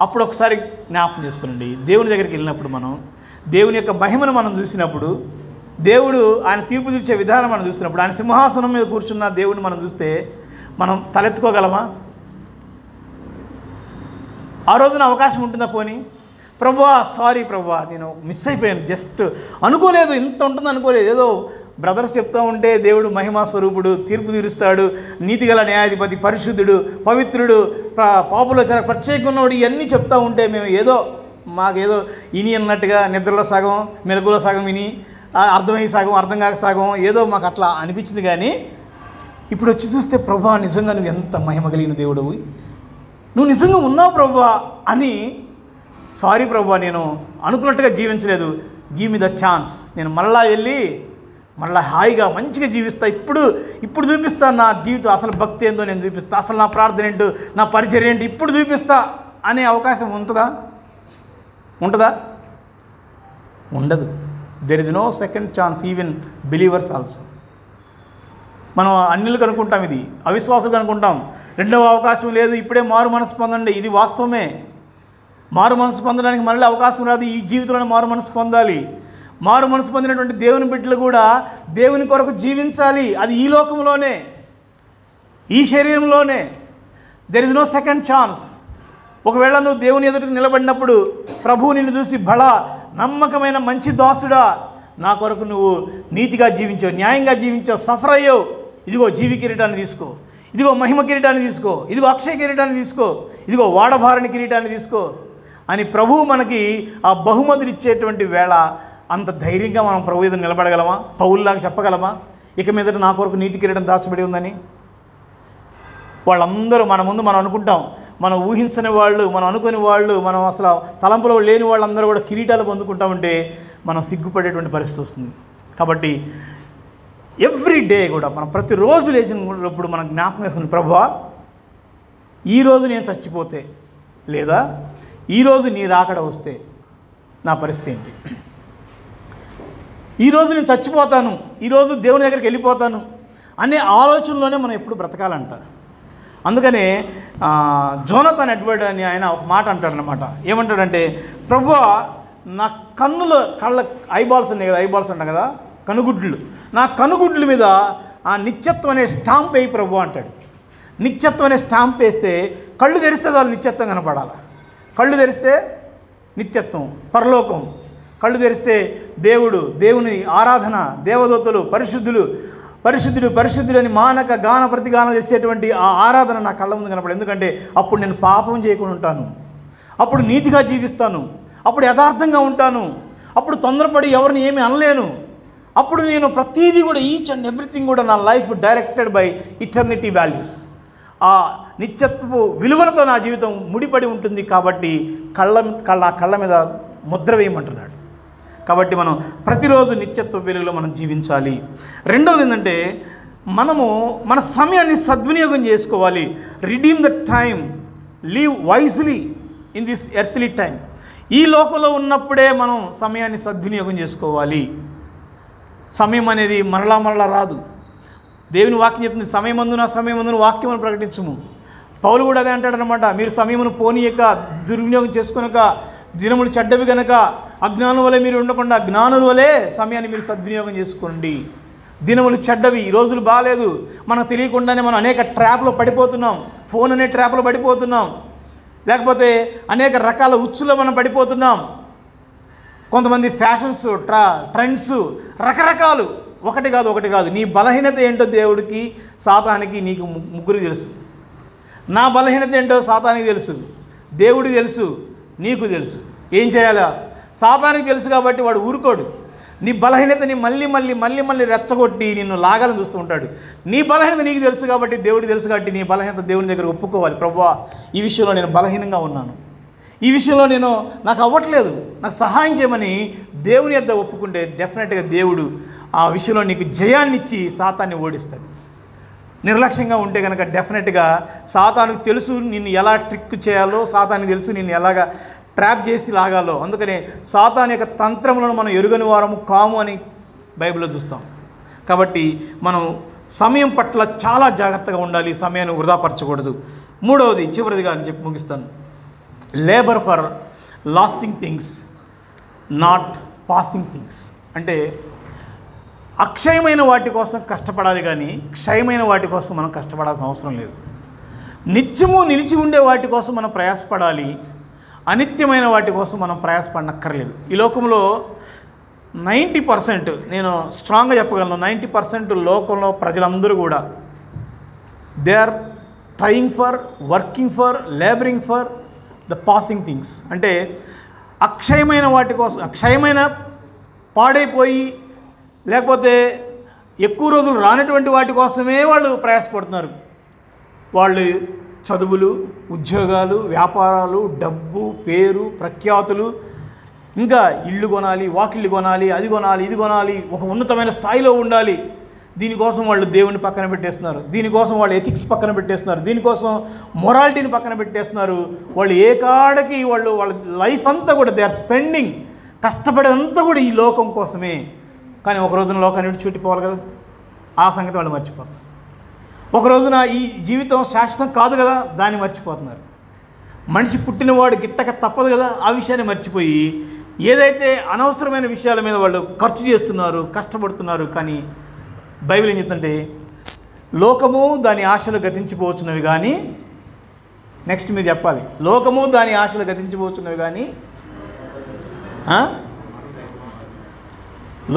అప్పుడు ఒకసారి జ్ఞాపకం చేసుకోండి, దేవుని దగ్గరికి వెళ్ళినప్పుడు మనం దేవుని యొక్క మహిమను మనం చూసినప్పుడు దేవుడు ఆయన తీర్పు తీర్చే విధానం మనం చూస్తున్నప్పుడు, ఆయన సింహాసనం మీద కూర్చున్న దేవుడిని మనం చూస్తే మనం తలెత్తుకోగలమా? ఆ రోజున అవకాశం ఉంటుందా? పోనీ ప్రభువా సారీ ప్రభువా నేను మిస్ అయిపోయాను, జస్ట్ అనుకోలేదు, ఇంత ఉంటుంది అనుకోలేదు. ఏదో బ్రదర్స్ చెప్తూ ఉంటే దేవుడు మహిమా స్వరూపుడు, తీర్పు తీరుస్తాడు, నీతిగల న్యాయాధిపతి, పరిశుద్ధుడు, పవిత్రుడు, పాపులో చాలా ప్రత్యేకంగా ఉన్నవాడు, ఇవన్నీ చెప్తూ ఉంటే మేము ఏదో మాకేదో ఇని అన్నట్టుగా నిద్రలో సగం మెలకులో సగం విని అర్థమయ్యే సగం అర్థం కాక సగం ఏదో మాకు అట్లా అనిపించింది. కానీ ఇప్పుడు వచ్చి చూస్తే ప్రభువా నిజంగా నువ్వు ఎంత మహిమ కలిగిన దేవుడవు, నువ్వు నిజంగా ఉన్నావు ప్రభువా అని, సారీ ప్రభువా నేను అనుకున్నట్టుగా జీవించలేదు, గివ్ మీ ద ఛాన్స్, నేను మళ్ళా వెళ్ళి మళ్ళీ హాయిగా మంచిగా జీవిస్తా, ఇప్పుడు చూపిస్తా నా జీవితం అసలు భక్తి ఏందో నేను చూపిస్తా, అసలు నా ప్రార్థన ఏంటో నా పరిచర్య ఏంటి ఇప్పుడు చూపిస్తా అనే అవకాశం ఉంటుందా? ఉండదు. There is no second chance even believers also. మనం అన్యులకు అనుకుంటాం, ఇది అవిశ్వాసులకు అనుకుంటాం, రెండవ అవకాశం లేదు, ఇప్పుడే మారు మనసు పొందండి. ఇది వాస్తవమే, మారు మనసు పొందడానికి మళ్ళీ అవకాశం రాదు, ఈ జీవితంలోనే మారు మనసు పొందాలి. మారు మనసు పొందినటువంటి దేవుని బిడ్డలు కూడా దేవుని కొరకు జీవించాలి, అది ఈ లోకంలోనే, ఈ శరీరంలోనే. There is no second chance. ఒకవేళ నువ్వు దేవుని ఎదుటికి నిలబడినప్పుడు ప్రభువు నిన్ను చూసి బలా నమ్మకమైన మంచి దాసుడా, నా కొరకు నువ్వు నీతిగా జీవించావు, న్యాయంగా జీవించావు, సఫర్ అయ్యావు, ఇదిగో జీవి కిరీటాన్ని తీసుకో, ఇదిగో మహిమ కిరీటాన్ని తీసుకో, ఇదిగో అక్షయ కిరీటాన్ని తీసుకో, ఇదిగో వాడభారని కిరీటాన్ని తీసుకో అని ప్రభువు మనకి ఆ బహుమతులు ఇచ్చేటువంటి వేళ అంత ధైర్యంగా మనం ప్రభు ఎదురు నిలబడగలమా? పౌల్లాగా చెప్పగలమా ఇక మీదట నా కొరకు నీతి కిరీటం దాచబడి ఉందని? వాళ్ళందరూ మన ముందు మనం అనుకుంటాం, మనం ఊహించని వాళ్ళు, మనం అనుకుని వాళ్ళు, మనం అసలు తలంపులో లేని వాళ్ళందరూ కూడా కిరీటాలు పొందుకుంటామంటే మనం సిగ్గుపడేటువంటి పరిస్థితి వస్తుంది. కాబట్టి ఎవ్రీ డే కూడా మనం ప్రతిరోజు లేచినప్పుడు మనం జ్ఞాపకం చేసుకుని, ప్రభువా ఈరోజు నేను చచ్చిపోతే లేదా ఈరోజు నీ రాకడ వస్తే నా పరిస్థితి ఏంటి? ఈరోజు నేను చచ్చిపోతాను, ఈరోజు దేవుని దగ్గరికి వెళ్ళిపోతాను అనే ఆలోచనలోనే మనం ఎప్పుడు బ్రతకాలంట. అందుకనే జోనథన్ ఎడ్వర్డ్ అని ఆయన ఒక మాట అంటాడనమాట. ఏమంటాడంటే, ప్రభువా నా కళ్ళ ఐబాల్స్ ఉన్నాయి కదా, ఐబాల్స్ ఉంటాయి కదా కనుగుడ్లు, నా కనుగుడ్ల మీద ఆ నిత్యత్వం అనే స్టాంప్ వేయి ప్రభు అంటాడు. నిత్యత్వం అనే స్టాంప్ వేస్తే కళ్ళు తెరిస్తే చాలు నిత్యత్వం కనపడాలి. కళ్ళు తెరిస్తే నిత్యత్వం, పరలోకం. కళ్ళు తెరిస్తే దేవుడు, దేవుని ఆరాధన, దేవదూతలు, పరిశుద్ధుడు అని మానక గాన ప్రతిగానం చేసేటువంటి ఆ ఆరాధన నా కళ్ళ ముందు కనపడదు. ఎందుకంటే అప్పుడు నేను పాపం చేయకుండా ఉంటాను, అప్పుడు నీతిగా జీవిస్తాను, అప్పుడు యథార్థంగా ఉంటాను, అప్పుడు తొందరపడి ఎవరిని ఏమీ అనలేను, అప్పుడు నేను ప్రతీదీ కూడా ఈచ్ అండ్ ఎవ్రీథింగ్ కూడా నా life directed by eternity values, ఆ నిత్యత్వపు విలువలతో నా జీవితం ముడిపడి ఉంటుంది. కాబట్టి కళ్ళ మీద ముద్ర వేయమంటున్నాడు. కాబట్టి మనం ప్రతిరోజు నిత్యత్వ వెలుగులో మనం జీవించాలి. రెండవది ఏంటంటే, మనము మన సమయాన్ని సద్వినియోగం చేసుకోవాలి. Redeem the time, leave wisely in this earthly time. ఈ లోకంలో ఉన్నప్పుడే మనం సమయాన్ని సద్వినియోగం చేసుకోవాలి. సమయం అనేది మరలా రాదు. దేవుని వాక్యం చెప్తుంది, సమయమందున వాక్యమును ప్రకటించుము. పౌలు కూడా అదే అంటాడనమాట. మీరు సమయమును పోనీయక దుర్వినియోగం చేసుకొనక, దినములు చెడ్డవి కనుక అజ్ఞానుల వలె మీరు ఉండకుండా జ్ఞానుల వలె సమయాన్ని మీరు సద్వినియోగం చేసుకోండి. దినములు చెడ్డవి, ఈ రోజులు బాగాలేదు, మనకు తెలియకుండానే మనం అనేక ట్రాప్లో పడిపోతున్నాం. ఫోన్ అనే ట్రాప్లో పడిపోతున్నాం, లేకపోతే అనేక రకాల ఉచ్చులో మనం పడిపోతున్నాం. కొంతమంది ఫ్యాషన్స్, ట్రెండ్స్, రకరకాలు, ఒకటి కాదు. నీ బలహీనత ఏంటో దేవుడికి, సాతానికి, నీకు ముగ్గురికి తెలుసు. నా బలహీనత ఏంటో సాతానికి తెలుసు, దేవుడికి తెలుసు, నీకు తెలుసు. ఏం చేయాలా? సాతానికి తెలుసు కాబట్టి వాడు ఊరుకోడు. నీ బలహీనతని మళ్ళీ రెచ్చగొట్టి నిన్ను లాగాలని చూస్తూ ఉంటాడు. నీ బలహీనత నీకు తెలుసు కాబట్టి, దేవుడికి తెలుసు కాబట్టి నీ బలహీనత దేవుని దగ్గర ఒప్పుకోవాలి. ప్రభువా ఈ విషయంలో నేను బలహీనంగా ఉన్నాను, ఈ విషయంలో నాకు అవ్వట్లేదు, నాకు సహాయం చేయమని దేవుని యొద్ద ఒప్పుకుంటే డెఫినెట్గా దేవుడు ఆ విషయంలో నీకు జయాన్ని ఇచ్చి సాతాన్ని ఓడిస్తాడు. నిర్లక్ష్యంగా ఉంటే కనుక డెఫినెట్గా సాతానికి తెలుసు నిన్ను ఎలా ట్రిక్ చేయాలో, సాతానికి తెలుసు నిన్ను ఎలాగా ట్రాప్ చేసి లాగాలో. అందుకనే సాతాన్ యొక్క తంత్రములను మనం ఎరుగని వారము కాము అని బైబిల్లో చూస్తాం. కాబట్టి మనం సమయం పట్ల చాలా జాగ్రత్తగా ఉండాలి, సమయాన్ని వృధాపరచకూడదు. మూడవది, చివరిదిగా అని చెప్పి ముగిస్తాను, labour for lasting things, not passing things. అంటే అక్షయమైన వాటి కోసం కష్టపడాలి కానీ క్షయమైన వాటి కోసం మనం కష్టపడాల్సిన అవసరం లేదు. నిత్యము నిలిచి ఉండే వాటి కోసం మనం ప్రయాసపడాలి, అనిత్యమైన వాటి కోసం మనం ప్రయాసపడనక్కర్లేదు. ఈ లోకంలో 90%, నేను స్ట్రాంగ్గా చెప్పగలను, 90% లోకంలో ప్రజలందరూ కూడా they are trying for, working for, labouring for the passing things. అంటే అక్షయమైన వాటి కోసం, అక్షయమైన పాడైపోయి లేకపోతే ఎక్కువ రోజులు రానటువంటి వాటి కోసమే వాళ్ళు ప్రయాసపడుతున్నారు. వాళ్ళు చదువులు, ఉద్యోగాలు, వ్యాపారాలు, డబ్బు, పేరు, ప్రఖ్యాతులు, ఇంకా ఇల్లు కొనాలి, వాకిళ్ళు కొనాలి, అది కొనాలి, ఇది కొనాలి, ఒక ఉన్నతమైన స్థాయిలో ఉండాలి. దీనికోసం వాళ్ళు దేవుని పక్కన పెట్టేస్తున్నారు, దీనికోసం వాళ్ళు ఎథిక్స్ పక్కన పెట్టేస్తున్నారు, దీనికోసం మొరాలిటీని పక్కన పెట్టేస్తున్నారు. వాళ్ళు ఏ కాడకి వాళ్ళ లైఫ్ అంతా కూడా దే ఆర్ స్పెండింగ్, కష్టపడేదంతా కూడా ఈ లోకం కోసమే. కానీ ఒక రోజున లోకాన్ని విడిచిపెట్టిపోవాలి కదా, ఆ సంగతి వాళ్ళు మర్చిపోతారు. ఒక రోజున ఈ జీవితం శాశ్వతం కాదు కదా, దాన్ని మర్చిపోతున్నారు. మనిషి పుట్టినవాడు గిట్టక తప్పదు కదా, ఆ విషయాన్ని మర్చిపోయి ఏదైతే అనవసరమైన విషయాల మీద వాళ్ళు ఖర్చు చేస్తున్నారు, కష్టపడుతున్నారు. కానీ బైబిల్ ఏం చెప్తుంటే లోకము దాని ఆశలు గతించిపోవచ్చున్నవి కానీ, నెక్స్ట్ మీరు చెప్పాలి, లోకము దాని ఆశలు గతించిపోవచ్చున్నవి కానీ,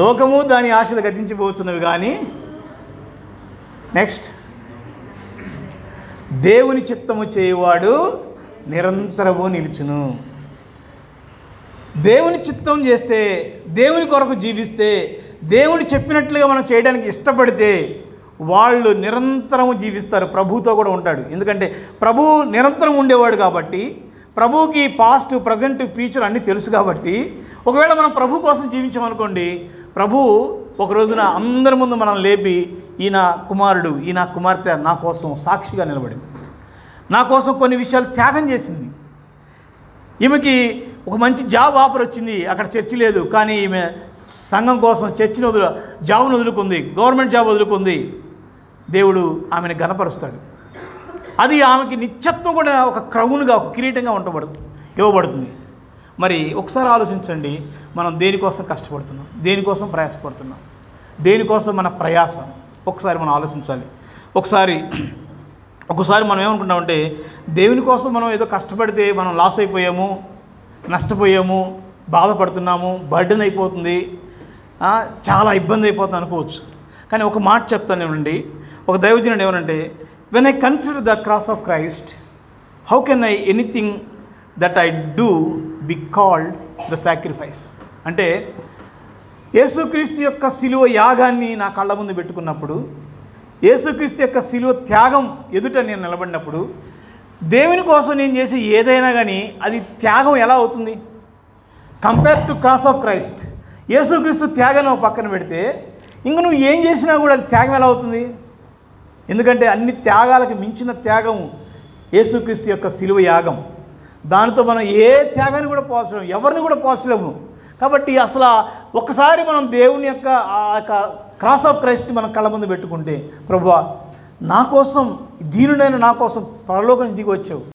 లోకము దాని ఆశలు గతించిపోవచ్చున్నవి కానీ, నెక్స్ట్ దేవుని చిత్తము చేయవాడు నిరంతరము నిలుచును. దేవుని చిత్తం చేస్తే, దేవుని కొరకు జీవిస్తే, దేవుడు చెప్పినట్లుగా మనం చేయడానికి ఇష్టపడితే వాళ్ళు నిరంతరము జీవిస్తారు, ప్రభువుతో కూడా ఉంటాడు. ఎందుకంటే ప్రభువు నిరంతరం ఉండేవాడు కాబట్టి, ప్రభువుకి పాస్ట్, ప్రజెంట్, ఫ్యూచర్ అన్నీ తెలుసు కాబట్టి, ఒకవేళ మనం ప్రభు కోసం జీవించామనుకోండి, ప్రభువు ఒక రోజున అందరి ముందు మనం లేపి, ఈయన కుమారుడు, ఈయన కుమార్తె నా కోసం సాక్షిగా నిలబడింది, నా కోసం కొన్ని విషయాలు త్యాగం చేసింది. ఈమెకి ఒక మంచి జాబ్ ఆఫర్ వచ్చింది, అక్కడ చర్చి లేదు, కానీ ఈమె సంఘం కోసం చర్చిని జాబ్ను వదులుకుంది, గవర్నమెంట్ జాబ్ వదులుకుంది. దేవుడు ఆమెను ఘనపరుస్తాడు. అది ఆమెకి నిత్యత్వం కూడా ఒక క్రౌన్గా, ఒక కిరీటంగా ఇవ్వబడుతుంది. మరి ఒకసారి ఆలోచించండి, మనం దేనికోసం కష్టపడుతున్నాం, దేనికోసం ప్రయాసపడుతున్నాం, దేనికోసం మన ప్రయాస ఒకసారి మనం ఆలోచించాలి. ఒకసారి మనం ఏమనుకుంటామంటే, దేవుని కోసం మనం ఏదో కష్టపడితే మనం లాస్ అయిపోయాము, నష్టపోయాము, బాధపడుతున్నాము, బర్డెన్ అయిపోతుంది, చాలా ఇబ్బంది అయిపోతుంది అనుకోవచ్చు. కానీ ఒక మాట చెప్తాను ఏమండి, ఒక దైవజనుడు ఏమనంటే, when I consider the cross of Christ, how can I anything that I do be called the sacrifice. అంటే యేసుక్రీస్తు యొక్క శిలువ యాగాన్ని నా కళ్ళ ముందు పెట్టుకున్నప్పుడు, యేసుక్రీస్తు యొక్క శిలువ త్యాగం ఎదుట నేను నిలబడినప్పుడు, దేవుని కోసం నేను చేసే ఏదైనా కానీ అది త్యాగం ఎలా అవుతుంది? Compare to cross of Christ, యేసుక్రీస్తు త్యాగాన్ని ఒక పక్కన పెడితే ఇంక నువ్వు ఏం చేసినా కూడా అది త్యాగం ఎలా అవుతుంది? ఎందుకంటే అన్ని త్యాగాలకు మించిన త్యాగం యేసుక్రీస్తు యొక్క శిలువ యాగం. దానితో మనం ఏ త్యాగాన్ని కూడా పోల్చలేము, ఎవరిని కూడా పోల్చలేము. కాబట్టి అసలు ఒక్కసారి మనం దేవుని యొక్క ఆ యొక్క క్రాస్ ఆఫ్ క్రైస్ట్ మన కళ్ళ ముందు పెట్టుకుంటే, ప్రభువా నా కోసం, దీనుడైన నా కోసం పరలోకం దిగి వచ్చావు,